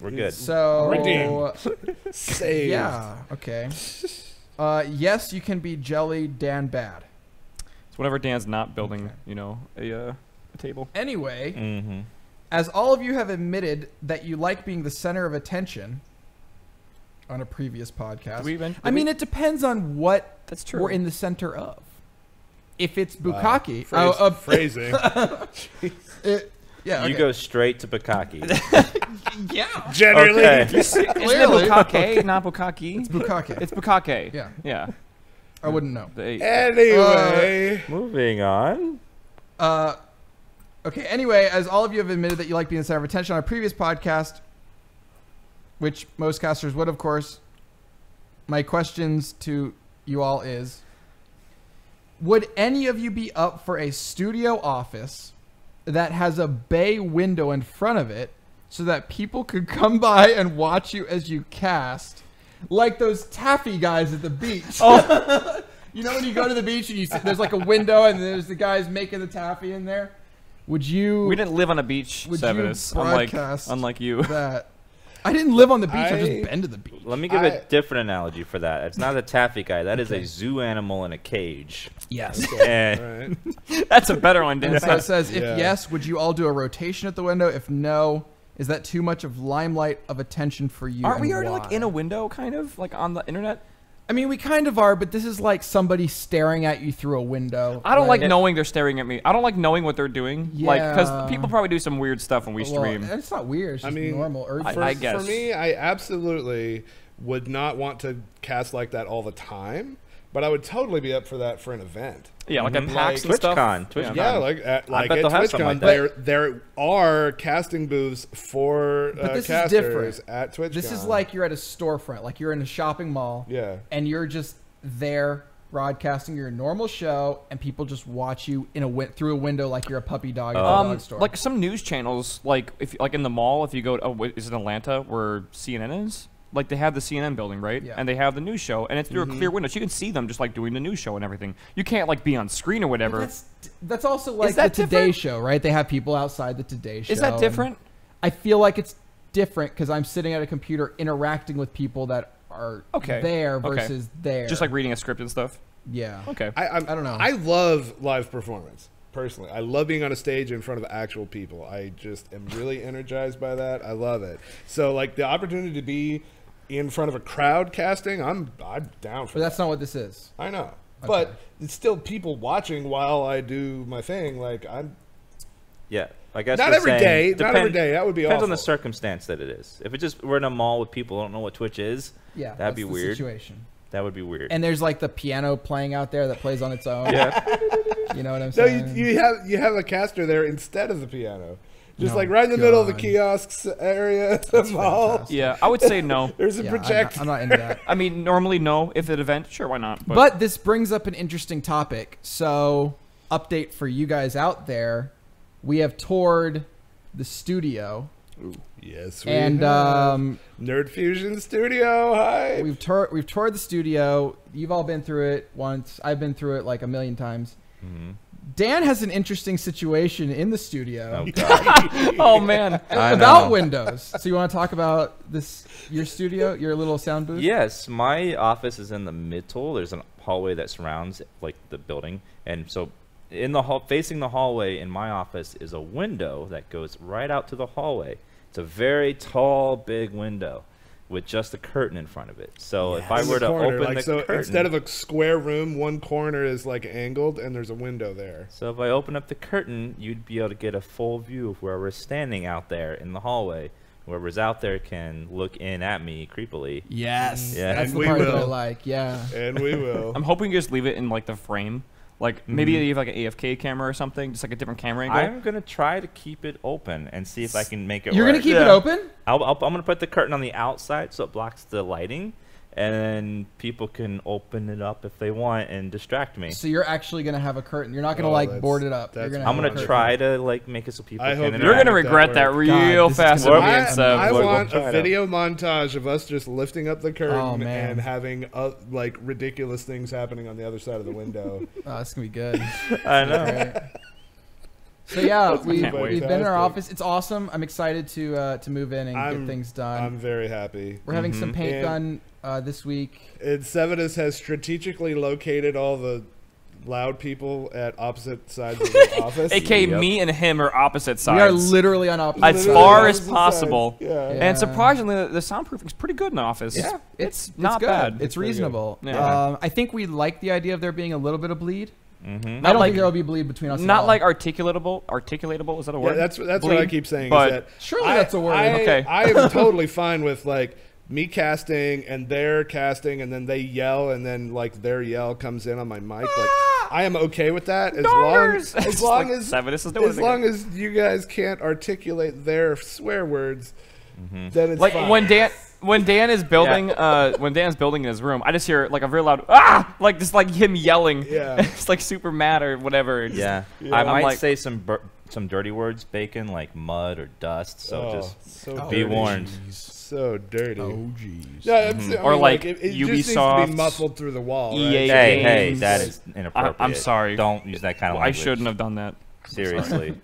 we're good. So Saved. Yeah. Okay. Yes, you can be jelly Dan bad. It's whenever Dan's not building, a table. Anyway, as all of you have admitted that you like being the center of attention on a previous podcast. It depends on what That's true. we're in the center of. If it's bukkake, phrasing. yeah, You go straight to bukkake. yeah. Generally, Okay. Isn't it bukkake, not bukkake? It's bukkake. It's bukkake. Yeah. Yeah. I wouldn't know. anyway. Moving on. Okay, anyway, as all of you have admitted that you like being the center of attention on a previous podcast, which most casters would, of course. My questions to you all is, would any of you be up for a studio office that has a bay window in front of it so that people could come by and watch you as you cast? Like those taffy guys at the beach. Oh. You know when you go to the beach and you see, there's like a window and there's the guys making the taffy in there? Would you... We didn't live on a beach, Severus, unlike you. That? I didn't live on the beach. I've just been to the beach. Let me give a different analogy for that. It's not a taffy guy. That is a zoo animal in a cage. Yes. And that's a better one, Dan. So it says, if yes, would you all do a rotation at the window? If no, is that too much of limelight of attention for you? Aren't we already like in a window, kind of like on the internet? I mean, we kind of are, but this is like somebody staring at you through a window. I don't like knowing they're staring at me. I don't like knowing what they're doing. Yeah. Like, because people probably do some weird stuff when we stream. It's not weird. It's just normal. I guess. For me, I absolutely would not want to cast like that all the time, but I would totally be up for that for an event. Yeah, like a PAX and stuff. TwitchCon. Yeah, like at TwitchCon, there are casting booths for casters at TwitchCon. This is like you're at a storefront, like you're in a shopping mall. Yeah. And you're just there broadcasting your normal show, and people just watch you through a window like you're a puppy dog at a dog store. Like some news channels, like in the mall, if you go to, is it Atlanta where CNN is? Like they have the CNN building, right? Yeah. And they have the news show, and it's through a clear window, so you can see them just like doing the news show and everything. You can't like be on screen or whatever. That's also like the Today Show, right? They have people outside the Today Show. Is that different? I feel like it's different because I'm sitting at a computer interacting with people that are there versus there. Just like reading a script and stuff. Yeah. Okay. I don't know. I love live performance. Personally, I love being on a stage in front of actual people. I just am really energized by that. I love it. So like the opportunity to be in front of a crowd casting, I'm down for that. But that's not what this is. I know. Okay. But it's still people watching while I do my thing. Like yeah, I guess not every day. Not every day. That would be depends awful. on the circumstance that it is. If it just we're in a mall with people who don't know what Twitch is, yeah, that'd be weird. Situation. That would be weird. And there's like the piano playing out there that plays on its own. Yeah. You know what I'm saying? No, you have a caster there instead of the piano. Just like right in the middle of the kiosks area at the mall. Fantastic. Yeah, I would say no. There's a projector. I'm not into that. I mean, normally no. If an event, sure, why not? But this brings up an interesting topic. So, update for you guys out there. We have toured the studio. Ooh, yes, we have. Nerd Fusion Studio. Hi. We've toured the studio. You've all been through it once. I've been through it like a million times. Mm-hmm. Dan has an interesting situation in the studio. Oh man, about Windows. So you want to talk about your studio, your little sound booth? Yes, my office is in the middle. There's a hallway that surrounds like the building, and so in the hall, facing the hallway in my office is a window that goes right out to the hallway. It's a very tall, big window with just a curtain in front of it. So if I were to open the curtain, instead of a square room, one corner is like angled and there's a window there. So if I open up the curtain, you'd be able to get a full view of whoever's standing out there in the hallway. Whoever's out there can look in at me creepily. Yes. Yeah. That's the part that I like. Yeah. And we will. I'm hoping you just leave it in like the frame. Like maybe you have like an AFK camera or something, just like a different camera angle. I'm gonna try to keep it open and see if I can make it. You're gonna keep it open? I'm gonna put the curtain on the outside so it blocks the lighting, and then people can open it up if they want and distract me. So you're actually gonna have a curtain. You're not gonna like board it up. I'm gonna try to like make it so people can. You're gonna regret that real fast. I want a video montage of us just lifting up the curtain and having like ridiculous things happening on the other side of the window. Oh, that's gonna be good. I know. So yeah, we've been in our office. It's awesome. I'm excited to move in and get things done. I'm very happy. We're having some paint done this week. And Sevenus has strategically located all the loud people at opposite sides of the office. AKA me and him are opposite sides. We are literally on opposite sides. As far as possible. Yeah. And surprisingly, the soundproofing's pretty good in the office. Yeah. It's not good. bad. It's reasonable. Yeah. I think we like the idea of there being a little bit of bleed. Mm-hmm. I don't think there will be bleed between us. Not like articulatable. Articulatable, is that a word? Yeah, that's what I keep saying. But is that surely that's a word. Okay. I am totally fine with like me casting and their casting, and then they yell, and then like their yell comes in on my mic. Like I am okay with that as long as you guys can't articulate their swear words. then it's like fine. when Dan is building when Dan's building in his room, I just hear like a very loud ah, like just like him yelling. Yeah. It's like super mad or whatever. Yeah. I might say some dirty words, Bacon, like mud or dust. So just be warned. So dirty. Oh jeez. Yeah, I mean, or like it Ubisoft, just needs to be muffled through the wall. EA right? games. Hey, that is inappropriate. I'm sorry. Don't use that kind of language. I shouldn't have done that. Seriously.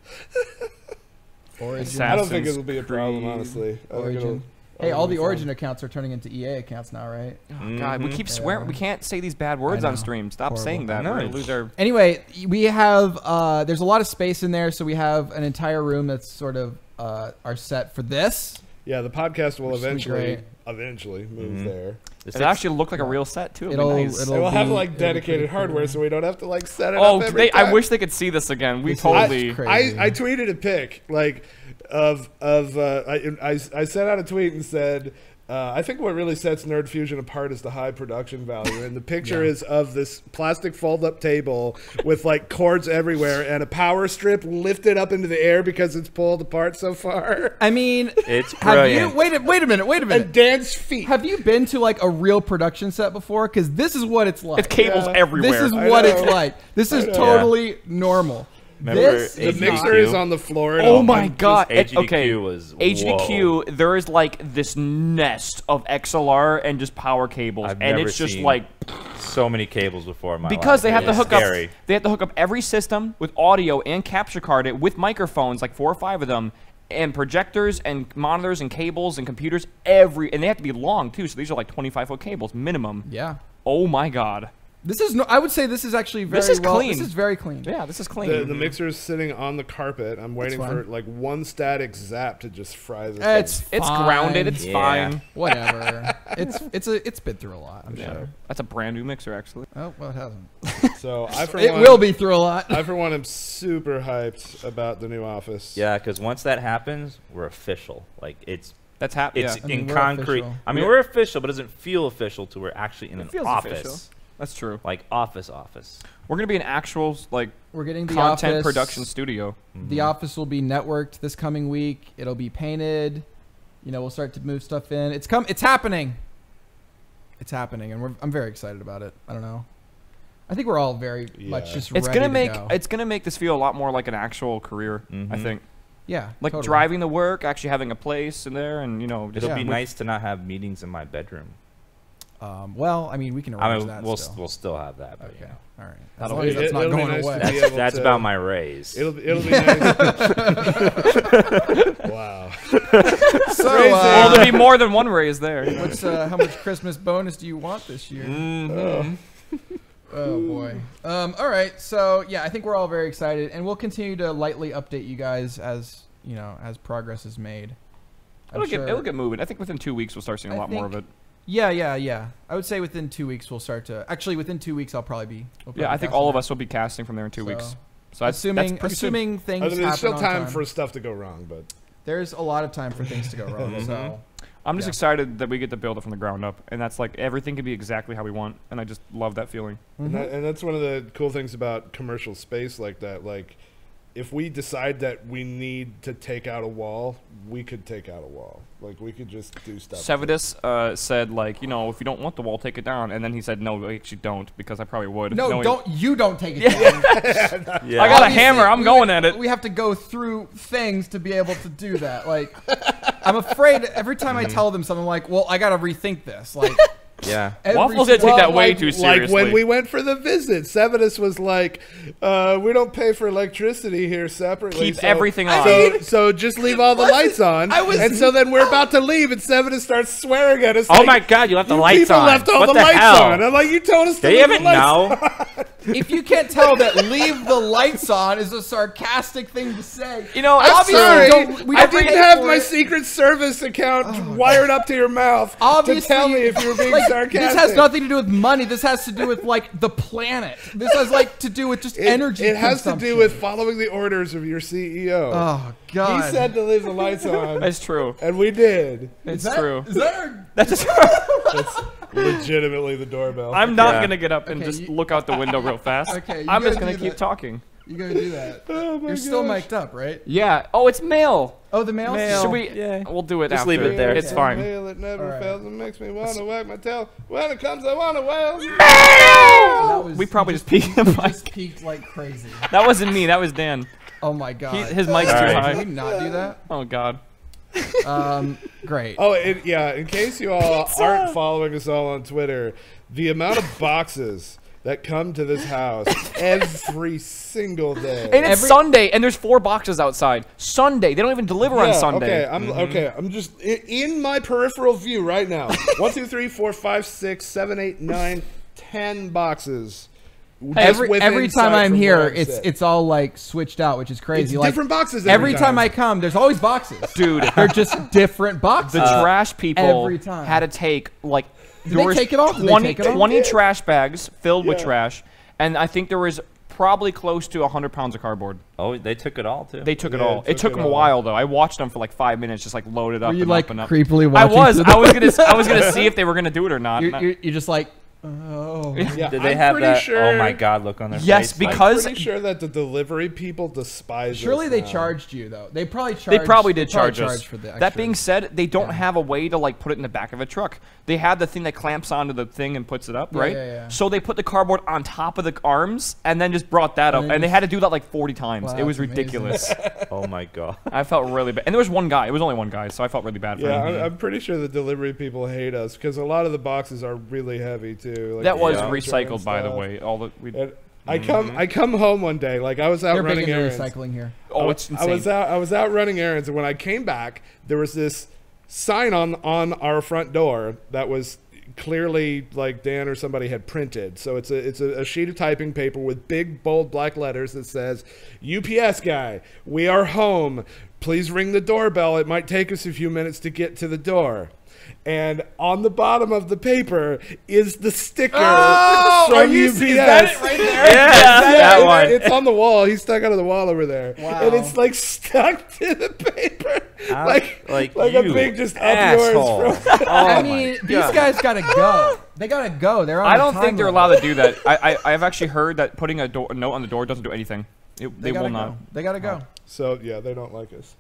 I don't think it'll be a problem, honestly. Origin. Hey, all the Origin accounts are turning into EA accounts now, right? Oh, God, we keep swearing. We can't say these bad words on stream. Stop saying that. We're gonna lose our. Anyway, we have there's a lot of space in there, so we have an entire room that's sort of our set for this. Yeah, the podcast will eventually move there. It actually look like a real set too. It'll have like dedicated hardware, so we don't have to like set it up every time. I wish they could see this again. We totally. I tweeted a pic like I sent out a tweet and said, I think what really sets Nerd Fusion apart is the high production value. And the picture is of this plastic fold-up table with like cords everywhere and a power strip lifted up into the air because it's pulled apart so far. I mean, it's brilliant. Wait a minute. And Dan's feet. Have you been to like a real production set before? Because this is what it's like. It's cables everywhere. This is what it's like. This is totally normal. Remember, the mixer is on the floor. Oh my God! HDQ was HDQ. There is like this nest of XLR and just power cables, and it's just like so many cables before in my life. Because they have to hook up. They have to hook up every system with audio and capture card it with microphones, like 4 or 5 of them, and projectors and monitors and cables and computers. And they have to be long too. So these are like 25-foot cables minimum. Yeah. Oh my God. This is I would say this is actually very clean. This is very clean. Yeah, this is clean. The mixer is sitting on the carpet. I'm waiting for like one static zap to just fry this. It's grounded. It's fine. Whatever. It's been through a lot. I'm sure. That's a brand new mixer, actually. Oh well, it hasn't. So it will be through a lot. I for one am super hyped about the new office. Yeah, because once that happens, we're official. Like that's happening. It's in concrete. I mean, we're official, but it doesn't feel official till we're actually in an office. Official. That's true. Like office. We're gonna be an actual we're getting the content office, production studio. The office will be networked this coming week. It'll be painted. You know, we'll start to move stuff in. It's happening. It's happening, and I'm very excited about it. I don't know. I think we're all very much just ready to go. It's gonna make this feel a lot more like an actual career. I think. Yeah. Like driving to work, actually having a place in there, and it'll be nice to not have meetings in my bedroom. Well, I mean, we can arrange that. We'll still have that. But, okay, all right. As long as that's not going away. That's about my raise. It'll be nice. Wow. So, well, there'll be more than one raise there. How much Christmas bonus do you want this year? Oh boy. All right. So yeah, I think we're all very excited, and we'll continue to lightly update you guys as as progress is made. It'll get moving. I think within 2 weeks we'll start seeing a lot more of it. Yeah. I would say within 2 weeks we'll start to. Actually, within 2 weeks I'll probably be. I think all of us will be casting from there in 2 weeks. So assuming things happen there's still time for stuff to go wrong, but there's a lot of time for things to go wrong. So I'm just excited that we get to build it from the ground up, and that's like everything can be exactly how we want, and I just love that feeling. And that's one of the cool things about commercial space like that. Like, if we decide that we need to take out a wall, we could take out a wall. Like, we could just do stuff. Sevidus said, like, if you don't want the wall, take it down. And then he said, no, actually don't, because I probably would. No, don't take it down. I got a hammer. I'm going at it. We have to go through things to be able to do that. Like, I'm afraid every time I tell them something, like, well, I got to rethink this. Like, yeah. Waffles did take that way too seriously. Like when we went for the visit, Sevidus was like, we don't pay for electricity here separately. Keep everything on. So just leave all the lights on. And so then we're about to leave, and Sevidus starts swearing at us. Oh my God, you left the lights on. People left all the lights on. I'm like, you told us to leave the lights on. If you can't tell that leave the lights on is a sarcastic thing to say. I'm sorry. I didn't have my Secret Service account wired up to your mouth to tell me if you were being sarcastic. This has nothing to do with money. This has to do with, like, the planet. This has, like, to do with just energy It has to do with following the orders of your CEO. Oh, God. He said to leave the lights on. That's true. And we did. It's true. That's legitimately the doorbell. I'm not going to get up and just look out the window real fast. Okay, I'm just going to keep talking. You got to do that. Oh my You're still mic'd up, right? Yeah. Oh, it's mail. Oh, the mail. Should we? Yeah. We'll do it Just after. leave it there. It's fine. Mail that never All fails and makes me want to wag my tail. When it comes, I want to wail. We probably just peaked the mic. Just peaked like crazy. That wasn't me. That was Dan. Oh my god. His mic's too high. Can we not do that? Oh god. Great. Oh, yeah. In case you all aren't following us all on Twitter, the amount of boxes that come to this house every single day. And it's Sunday, and there's 4 boxes outside. Sunday. They don't even deliver on Sunday. Okay, I'm just in my peripheral view right now. 1, 2, 3, 4, 5, 6, 7, 8, 9, 10 boxes. Every time I'm here, it's all like switched out, which is crazy. It's like, different boxes. Every time I come, there's always boxes, dude. They're just different boxes. The trash people every time. had to take like. Did they take it off? 20 trash bags filled with trash, and I think there was probably close to 100 pounds of cardboard. Oh, they took it all too. They took it all. It took them a while though. I watched them for like 5 minutes, just like load it up. Were you and like up and up. creepily watching? I was gonna see if they were gonna do it or not. You're just like, oh. Yeah, Did they have that? Oh my god! Look on their face. Yes, because I'm pretty sure that the delivery people despise. Surely us they now. charged you though. They probably did charge us. For the that being said, they don't have a way to like put it in the back of a truck. They had the thing that clamps onto the thing and puts it up, right? Yeah. So they put the cardboard on top of the arms and then just brought that up, and they had to do that like 40 times. Wow, it was that's ridiculous. Oh my god! I felt really bad, and there was one guy. It was only one guy, so I felt really bad for him. Yeah, I'm pretty sure the delivery people hate us because a lot of the boxes are really heavy too. Like That was the recycled, by the stuff. way. All the And I come home one day, like I was out They're big running into errands. recycling here. Oh, it's insane. I was out running errands, and when I came back, there was this sign on our front door that was clearly like Dan or somebody had printed. So it's a sheet of typing paper with big bold black letters that says, "UPS guy, we are home. Please ring the doorbell. It might take us a few minutes to get to the door." And on the bottom of the paper is the sticker from UPS. Is that it right there? Yeah, that one. It's on the wall. He's stuck out of the wall over there. Wow. And it's like stuck to the paper. Like you a big just asshole. up yours. I mean, these guys gotta go. They gotta go. They're on I don't the think they're timeline. allowed to do that. I've actually heard that putting a note on the door doesn't do anything. They will gotta not. go. They gotta go. So, yeah, they don't like us.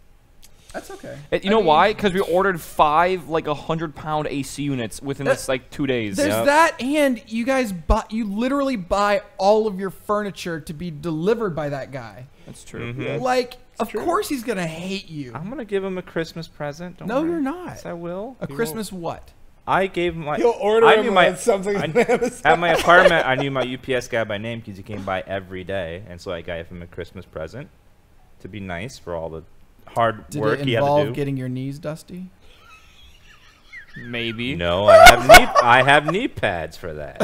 That's okay. You know why? Because we ordered 5 like 100-pound AC units within like 2 days. There's that, and you guys you literally buy all of your furniture to be delivered by that guy. That's true. Like, of course he's gonna hate you. I'm gonna give him a Christmas present. Don't No, worry. you're not. Yes, I will. A Christmas what? I gave him my. He'll order I him knew my, something on Amazon. At my apartment, I knew my UPS guy by name because he came by every day, and so I gave him a Christmas present to be nice for all the hard work Did he it had to involve do. getting your knees dusty? Maybe. No, I have knee pads for that.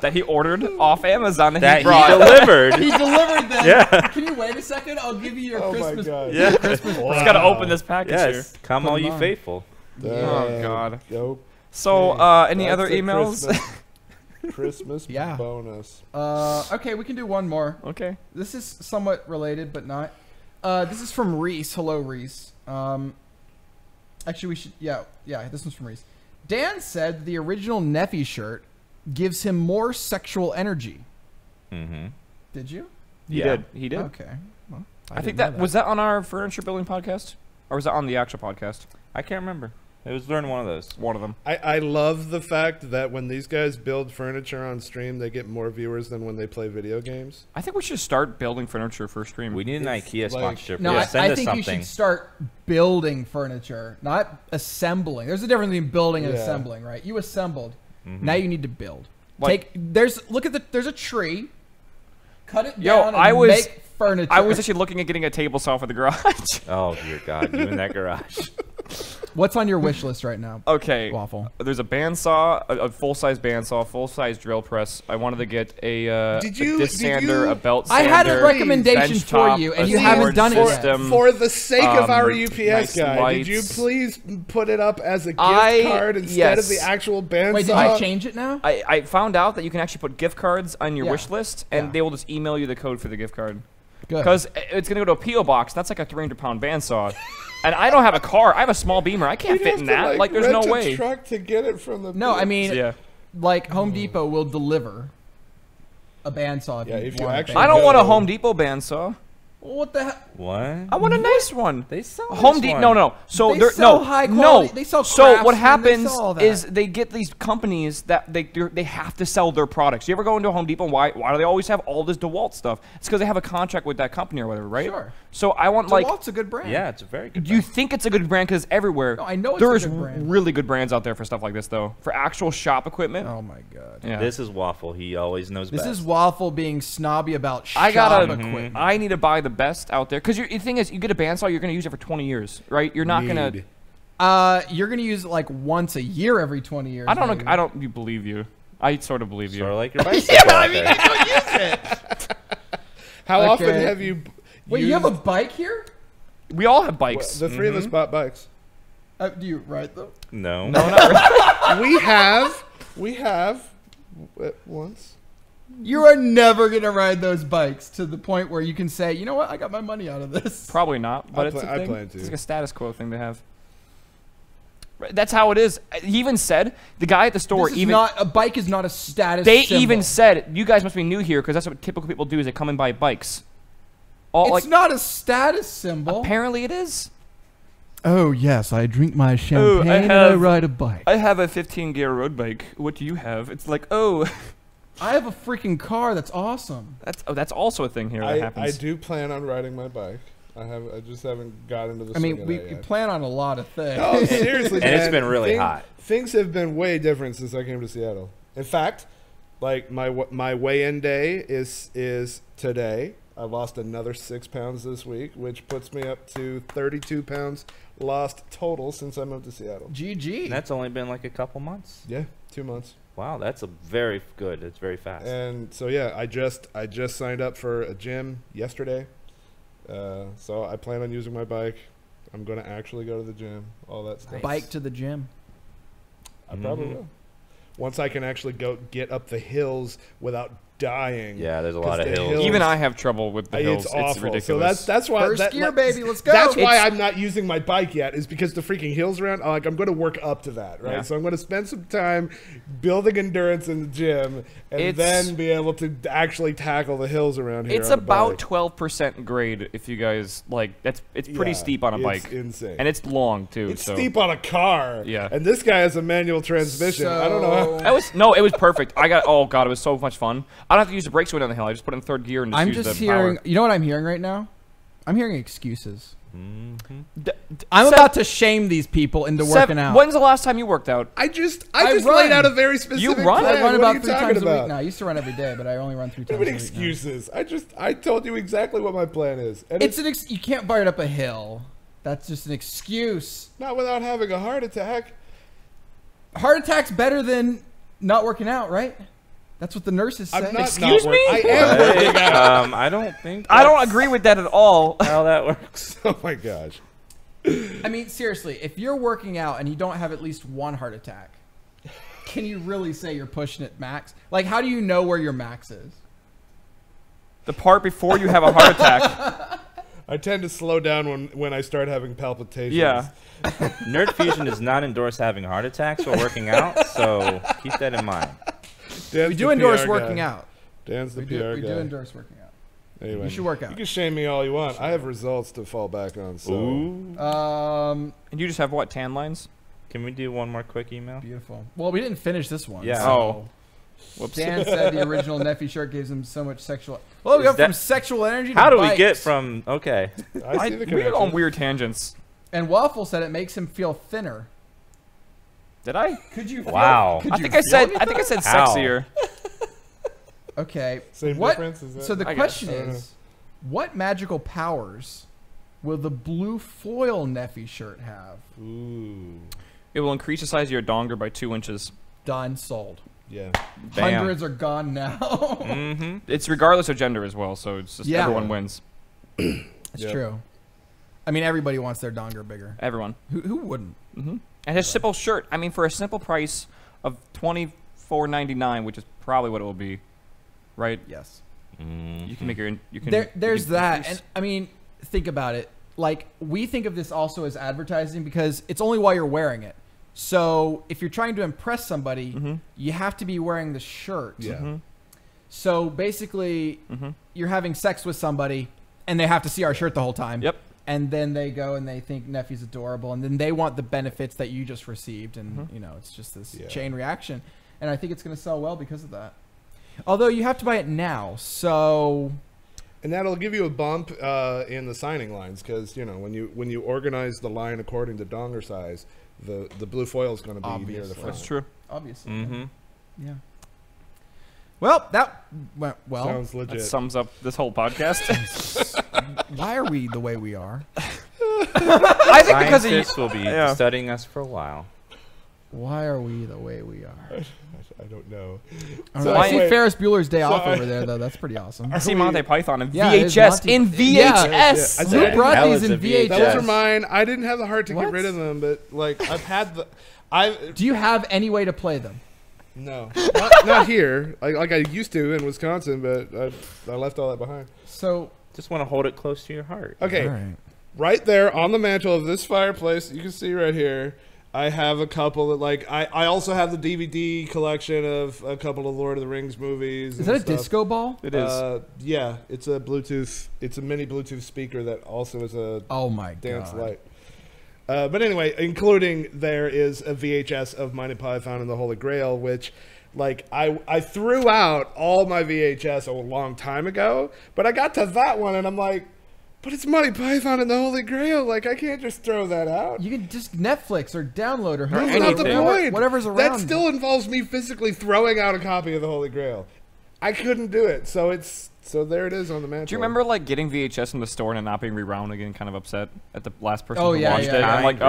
That he ordered off Amazon That he brought. he delivered. He delivered them. Yeah. Can you wait a second? I'll give you your Oh Christmas. my God. Yeah. Christmas Wow. Just gotta open this package Yes. here. Come Put all 'em you on. faithful. Oh, God. Nope. So, any That's other a emails? Christmas Yeah. bonus. Okay, we can do one more. Okay. This is somewhat related, but not. This is from Reese. Hello, Reese. Actually, we should. Yeah. This one's from Reese. Dan said the original Neffy shirt gives him more sexual energy. Mm-hmm. Did you? He Yeah. did. He did. Okay. Well, I think didn't know that was that on our furniture building podcast, or was that on the actual podcast? I can't remember. It was during one of those. One of them. I love the fact that when these guys build furniture on stream, they get more viewers than when they play video games. I think we should start building furniture for stream. We need an It's IKEA like- sponsorship. No, Yeah, send I us think you something. should start building furniture, not assembling. There's a difference between building and Yeah. assembling, right? You assembled. Mm-hmm. Now you need to build. Like- There's a tree. Cut it Yo, down and I was- make furniture. I was actually looking at getting a table saw for the garage. Oh dear God! You in that garage? What's on your wish list right now? Okay. Waffle. There's a bandsaw, a full-size bandsaw, full-size drill press. I wanted to get a disc sander, a belt sander. I had a recommendation bench for top, you, and a you haven't storage done it yet. system. For the sake of our UPS nice guy, did you lights. please put it up as a gift I- card instead yes. of the actual bandsaw? Wait, did you change it now? I found out that you can actually put gift cards on your Yeah. wish list, and Yeah. they will just email you the code for the gift card. Good. Because it's going to go to a P.O. box. That's like a 300-pound bandsaw. And I don't have a car. I have a small Beamer. I can't You'd fit have in to, that. Like, there's no rent a way. truck to get it from the. No, I mean, Yeah. like Home Depot will deliver a bandsaw. Yeah, if you want a actually- I don't want a No. Home Depot bandsaw. What the hell? What? I want a nice one. They sell Home nice Depot. one. No. So They they're sell no, high quality. They sell So what Craftsman, happens they sell all that. is they get these companies that they have to sell their products. You ever go into a Home Depot? Why do they always have all this DeWalt stuff? It's because they have a contract with that company or whatever, right? Sure. So I want like. DeWalt's a good brand. Yeah, it's a very good. You think it's a good brand because it's everywhere. No, I know it's There's a good brand. really good brands out there for stuff like this, though. For actual shop equipment. Oh my god. Yeah. This is Waffle. He always knows This best. is Waffle being snobby about shop I gotta. equipment. I need to buy the best out there because the thing is, you get a bandsaw, you're gonna use it for 20 years, right? You're not gonna. You're gonna use it like once a year every 20 years. I don't know. maybe. I don't believe you. I sort of believe sort of you. like your bicycle. I mean, you don't use it. How Okay. often have you? Wait, you have a bike here? We all have bikes. The three of us bought bikes. Do you ride them? No. No, not really. We have once. You are never gonna ride those bikes to the point where you can say, you know what, I got my money out of this. Probably not, but it's a I thing. plan to. It's like a status quo thing to have. That's how it is. He even said the guy at the store This is not a bike is not a status. they symbol. even said you guys must be new here because that's what typical people do is they come and buy bikes. All it's not a status symbol. apparently it is. Oh yes, I drink my Oh, champagne I and I have- ride a bike. I have a 15-gear road bike. What do you have? It's like I have a freaking car that's awesome. that's also a thing here that I happens. do plan on riding my bike. I just haven't got into the. I swing mean, of we that yet. plan on a lot of things. Oh, seriously, And it's man. been really hot. Things have been way different since I came to Seattle. In fact, like my weigh-in day is today. I lost another 6 pounds this week, which puts me up to 32 pounds lost total since I moved to Seattle. GG. And that's only been like a couple months. Yeah, 2 months. Wow, that's a very good. It's very fast. And so yeah, I just signed up for a gym yesterday. So I plan on using my bike. I'm gonna actually go to the gym. All that stuff. Bike to the gym. I probably will. Once I can actually go get up the hills without dying. Yeah, there's a 'Cause lot of the hills. Even I have trouble with the hills. It's awful. ridiculous. So that's why First gear, baby, let's go. That's why It's- I'm not using my bike yet. Is because the freaking hills around. Like I'm going to work up to that, right? Yeah. So I'm going to spend some time building endurance in the gym, and It's- then be able to actually tackle the hills around here. It's on a about bike. 12% grade if you guys like. It's pretty Yeah, steep on a it's bike, insane. and it's long too. It's so. steep on a car. Yeah. And this guy has a manual transmission. I don't know. It was perfect. Oh god, it was so much fun. I don't have to use the brakes to go down the hill. I just put it in third gear and just I'm use just the hearing. power. You know what I'm hearing right now? I'm hearing excuses. D- I'm Seth- about to shame these people into Seth, working out. When's the last time you worked out? I just run. laid out a very specific run? plan. I run What about are you 3 talking times a about? week now. I used to run every day, but I only run 3 Too times many a week now. excuses. I told you exactly what my plan is. And It's you can't bite up a hill. That's just an excuse. not without having a heart attack. Heart attack's better than not working out, right? That's what the nurses say. I'm not. Excuse not me? I am working out. I don't think. I don't that's agree with that at all. how that works. Oh my gosh. I mean, seriously, if you're working out and you don't have at least one heart attack, can you really say you're pushing it max? Like, how do you know where your max is? The part before you have a heart attack. I tend to slow down when I start having palpitations. Yeah. Nerd Fusion does not endorse having heart attacks while working out, so keep that in mind. Dan's We the do endorse PR working guy. out. Dan's the We PR do guy. endorse working out. Anyway, You should work out. You can shame me all you want. I have results to fall back on. So Ooh. And you just have what, tan lines? Can we do one more quick email? Beautiful. Well, we didn't finish this one. Yeah. so- Oh. Whoops. Dan said the original Neffy shirt gives him so much sexual. Well, we Is go from that- sexual energy to How do we bikes. get from? Okay. I see the We are connection. on weird tangents. And Waffle said it makes him feel thinner. Did I? Could you? Feel, Wow. Could I you think I feel said anything? How? sexier. Okay. Same what? difference? Is that So the I question guess. I don't is, what magical powers will the blue foil Neffy shirt have? Ooh. It will increase the size of your donger by 2 inches. Done. Sold. Yeah. Bam. Hundreds are gone now. Mm-hmm. It's regardless of gender as well, so it's just Yeah. everyone wins. It's Yep. true. I mean, everybody wants their donger bigger. Everyone. Who wouldn't? And a simple shirt. I mean, for a simple price of $24.99, which is probably what it will be, right? Yes. You can make your. You can. There's you can that, increase- and I mean, think about it. Like, we think of this also as advertising because it's only while you're wearing it. So if you're trying to impress somebody, you have to be wearing the shirt. Yeah. So basically, you're having sex with somebody, and they have to see our shirt the whole time. Yep. And then they go and they think Neffy's adorable, and then they want the benefits that you just received, and you know, it's just this chain reaction. And I think it's going to sell well because of that. Although you have to buy it now, so. And that'll give you a bump in the signing lines, because you know when you organize the line according to donger size, the blue foil is going to be near the front. That's true. Obviously. Yeah. Well, that went well. Sounds legit. That sums up this whole podcast. Why are we the way we are? I think because scientists will be studying us for a while. Why are we the way we are? I don't know. I see Ferris Bueller's Day Off over there, though. That's pretty awesome. I see Monty Python in VHS. In VHS. Who brought these in VHS? Those are mine. I didn't have the heart to get rid of them, but like I've had the. Do you have any way to play them? No, not here. Like I used to in Wisconsin, but I left all that behind. So just want to hold it close to your heart. Okay, right there on the mantle of this fireplace, you can see right here. I have a couple that like I also have the DVD collection of a couple of Lord of the Rings movies. Is that a disco ball? It is. Yeah, it's a Bluetooth. It's a mini Bluetooth speaker that also is a dance light. But anyway, including there is a VHS of Monty Python and the Holy Grail, which, like, I threw out all my VHS a long time ago, but I got to that one and I'm like, but it's Monty Python and the Holy Grail. Like, I can't just throw that out. You can just Netflix or download or That's not the point. Whatever's around. That still involves me physically throwing out a copy of the Holy Grail. I couldn't do it, so there it is on the mantle. Do you remember like getting VHS in the store and it not being rewound again? Kind of upset at the last person who yeah, watched it. Yeah. I'm like,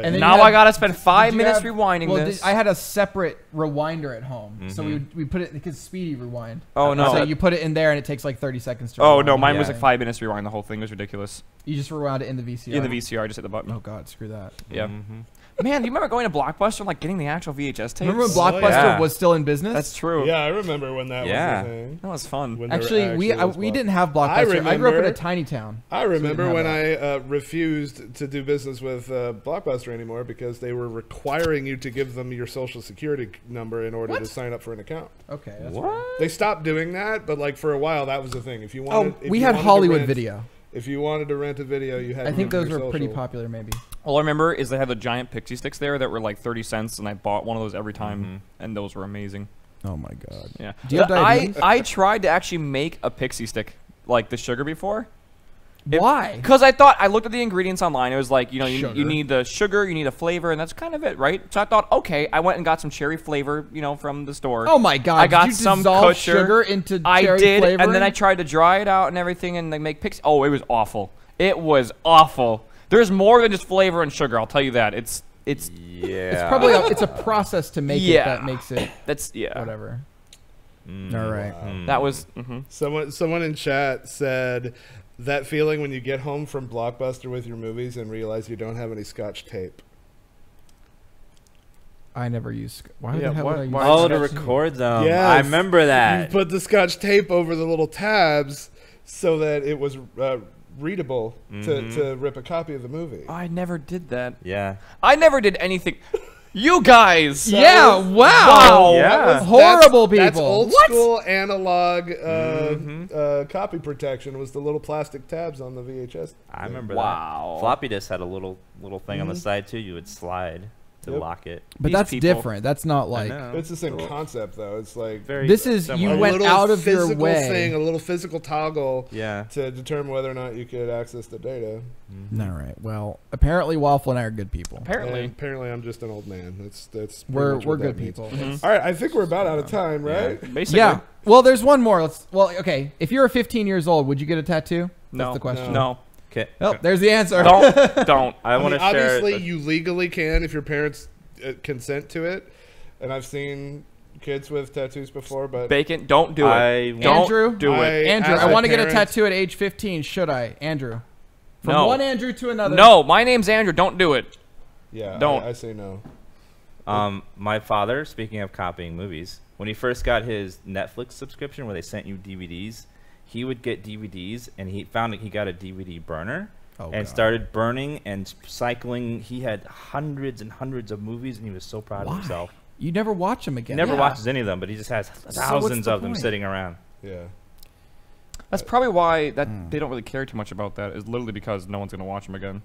And now I gotta spend 5 minutes rewinding this. I had a separate rewinder at home, so we put it because Speedy Rewind. Oh no! So you put it in there and it takes like 30 seconds to. Oh no! Mine was like 5 minutes to rewind the whole thing. It was ridiculous. You just rewound it in the VCR. In the VCR, just hit the button. Oh god, screw that. Yeah. Man, you remember going to Blockbuster and like getting the actual VHS tapes? Remember when Blockbuster was still in business? That's true. Yeah, I remember when that was a thing. That was fun. Actually, we didn't have Blockbuster. I grew up in a tiny town. I remember when I refused to do business with Blockbuster anymore because they were requiring you to give them your social security number in order to sign up for an account. Okay. That's what? They stopped doing that, but like for a while that was the thing. If you wanted, we had Hollywood Video. If you wanted to rent a video, you had. I think those were pretty popular, maybe. All I remember is they had the giant pixie sticks there that were like 30 cents, and I bought one of those every time, and those were amazing. Oh my god. Yeah. Do you have diabetes? I tried to actually make a pixie stick like the sugar before. Why? Because I looked at the ingredients online. It was like, you know, you need the sugar, you need a flavor, and that's kind of it, right? So I thought, okay, I went and got some cherry flavor, you know, from the store. Oh my god! I got did you some dissolve sugar into cherry flavoring? And then I tried to dry it out and everything, and like make pixie. Oh, it was awful. It was awful. There's more than just flavor and sugar. I'll tell you that. It's probably it's a process to make it that makes it. That's whatever. All right. Wow. That was someone in chat said that feeling when you get home from Blockbuster with your movies and realize you don't have any Scotch tape. I never use. Why the hell would I use? Oh, to record them. Yes. I remember that. You put the Scotch tape over the little tabs so that it was readable to rip a copy of the movie. I never did that. Yeah. I never did anything. You guys. Wow. Yeah. Horrible people. That's old school analog copy protection was the little plastic tabs on the VHS. I remember Wow. that. Floppy disk had a little thing on the side too. You would slide to lock it. But that's different. That's not like. It's the same concept though. It's like very. This is you went out of your way. Thing, a little physical toggle. Yeah. To determine whether or not you could access the data. All right. Well, apparently Waffle and I are good people. Apparently, I'm just an old man. That's we're good people. All right. I think we're about out of time, right? Yeah. Basically. Yeah. Well, there's one more. Okay. If you're 15 years old, would you get a tattoo? No. That's the question. No. Okay. Oh, there's the answer. Don't. I want to share. Obviously, you legally can if your parents consent to it, and I've seen kids with tattoos before, but Bacon, don't do it. Andrew, do it. Andrew, I want to get a tattoo at age 15. Should I, Andrew? From one Andrew to another. No, my name's Andrew. Don't do it. Yeah, don't. I say no. My father, speaking of copying movies, when he first got his Netflix subscription where they sent you DVDs, he would get DVDs, and he found that he got a DVD burner. Started burning and cycling. He had hundreds and hundreds of movies, and he was so proud of himself. You never watch them again. He never watches any of them, but he just has thousands of them sitting around. Yeah. That's probably why they don't really care too much about that. Is literally because no one's gonna watch them again.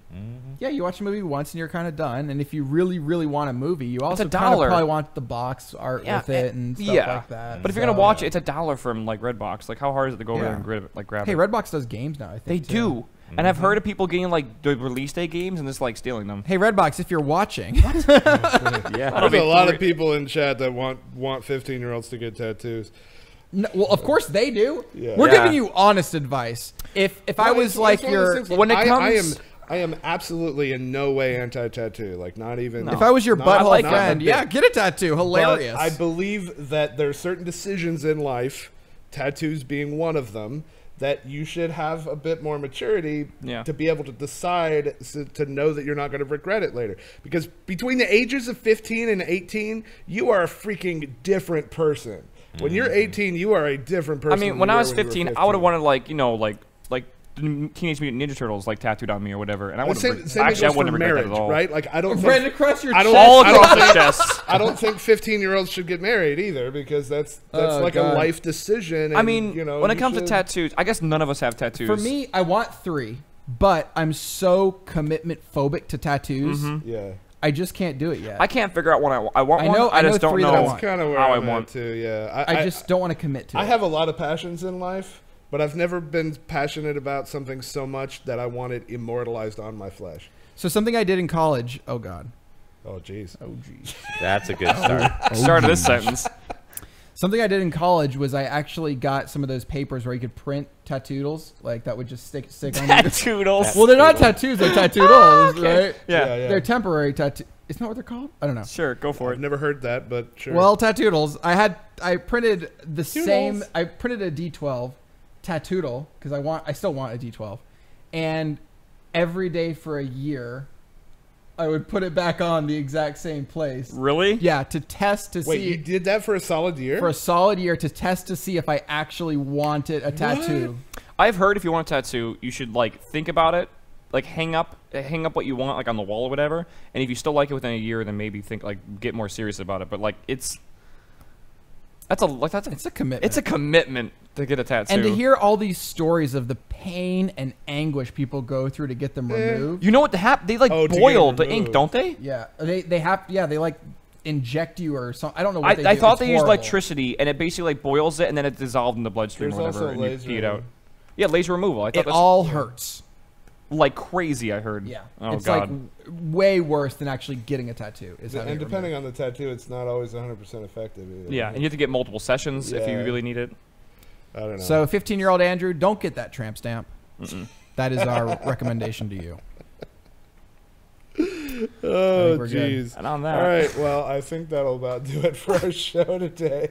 Yeah, you watch a movie once and you're kind of done. And if you really, really want a movie, you also kind of probably want the box art with it and stuff like that. But if you're gonna watch it, it's $1 from like Redbox. Like, how hard is it to go over there and grab it? Hey, Redbox does games now. I think they do. And I've heard of people getting like the release day games and just like stealing them. Hey, Redbox, if you're watching, There's a lot of people in chat that want 15-year-olds to get tattoos. No, well, of course they do. Yeah. We're giving you honest advice. If I was like when it comes, I am absolutely in no way anti-tattoo. Like, not even. No. If I was your butthole friend, get a tattoo. Hilarious. But I believe that there are certain decisions in life, tattoos being one of them, that you should have a bit more maturity to be able to decide to know that you're not going to regret it later. Because between the ages of 15 and 18, you are a freaking different person. When you're 18, you are a different person. I mean, when I was 15, I would have wanted like Teenage Mutant Ninja Turtles like tattooed on me or whatever, and I would actually I wouldn't regret that at all. Right? Like, I don't right across your chest. All across the chest. I don't think 15-year-olds should get married either, because that's like a life decision. And, I mean, when it comes to tattoos, I guess none of us have tattoos. For me, I want 3, but I'm so commitment phobic to tattoos. Yeah. I just can't do it yet. I can't figure out what I want. I just don't know that's kind of where how I'm I want to. Yeah. I just don't want to commit to it. I have a lot of passions in life, but I've never been passionate about something so much that I want it immortalized on my flesh. So something I did in college. Oh God. Oh jeez. Oh jeez. That's a good start. Start of this sentence. Something I did in college was I actually got some of those papers where you could print tattoodles, like that would just stick on tattoodles. Well, they're not tattoos; they're tattoodles, right? Yeah. They're temporary tattoo. Isn't that what they're called? I don't know. Sure, go for it. I've never heard that, but sure. Well, tattoodles. I printed the same. I printed a D12 tattoodle because I still want a D12, and every day for a year, I would put it back on the exact same place. Really? Yeah, to test to see. Wait, you did that for a solid year? For a solid year to test to see if I actually wanted a tattoo. I've heard if you want a tattoo, you should like think about it, like hang up what you want like on the wall or whatever, and if you still like it within a year, then maybe think like get more serious about it. But like it's a commitment. It's a commitment to get a tattoo. And to hear all these stories of the pain and anguish people go through to get them removed. You know what they like boil the ink, don't they? Yeah. They like inject you or something. I don't know what they do. I thought they used electricity and it basically like boils it and then it dissolved in the bloodstream or whatever and you pee it out. Yeah, laser removal. I thought it all hurts. Like crazy, I heard. Yeah. Oh, it's God. like way worse than actually getting a tattoo. And depending on the tattoo, it's not always 100% effective either. Yeah, and you have to get multiple sessions if you really need it. I don't know. So 15-year-old Andrew, don't get that tramp stamp. That is our recommendation to you. Oh, jeez. And on that. All right, well, I think that'll about do it for our show today.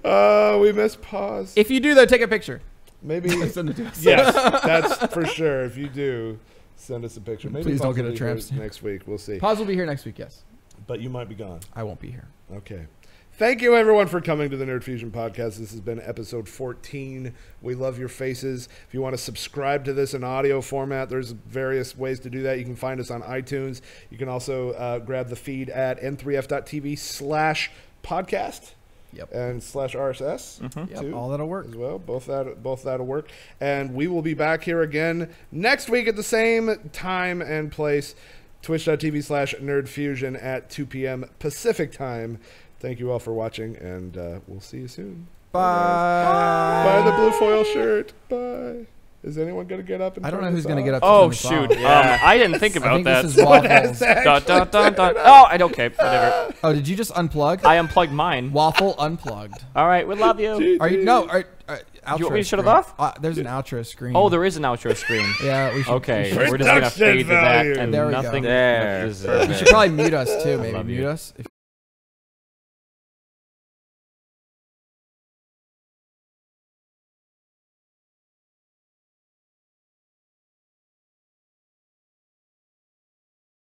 We missed pause. If you do, though, take a picture. Maybe send it to us. Yes, that's for sure. If you do, send us a picture. Maybe please don't get a tramp stamp next week. We'll see. Pause will be here next week, yes. But you might be gone. I won't be here. Okay. Thank you, everyone, for coming to the Nerd Fusion podcast. This has been episode 14. We love your faces. If you want to subscribe to this in audio format, there's various ways to do that. You can find us on iTunes. You can also grab the feed at n3f.tv/podcast. Yep. And /RSS. Yep, all that'll work as well. Both that'll work. And we will be back here again next week at the same time and place. Twitch.tv/NerdFusion at 2 p.m. Pacific time. Thank you all for watching, and we'll see you soon. Bye. Buy the blue foil shirt. Bye. Is anyone going to get up and I don't know who's going to get up. Oh, shoot. I didn't think about that. This is Waffles. Oh, okay. Whatever. Oh, did you just unplug? I unplugged mine. Waffle unplugged. All right. We love you. Are you? No. Do you want me to shut it off? There's an outro screen. Oh, there is an outro screen. Yeah, we should. Okay. We're just going to fade to that. And there we nothing. go. There. You should probably mute us, too. Maybe mute us.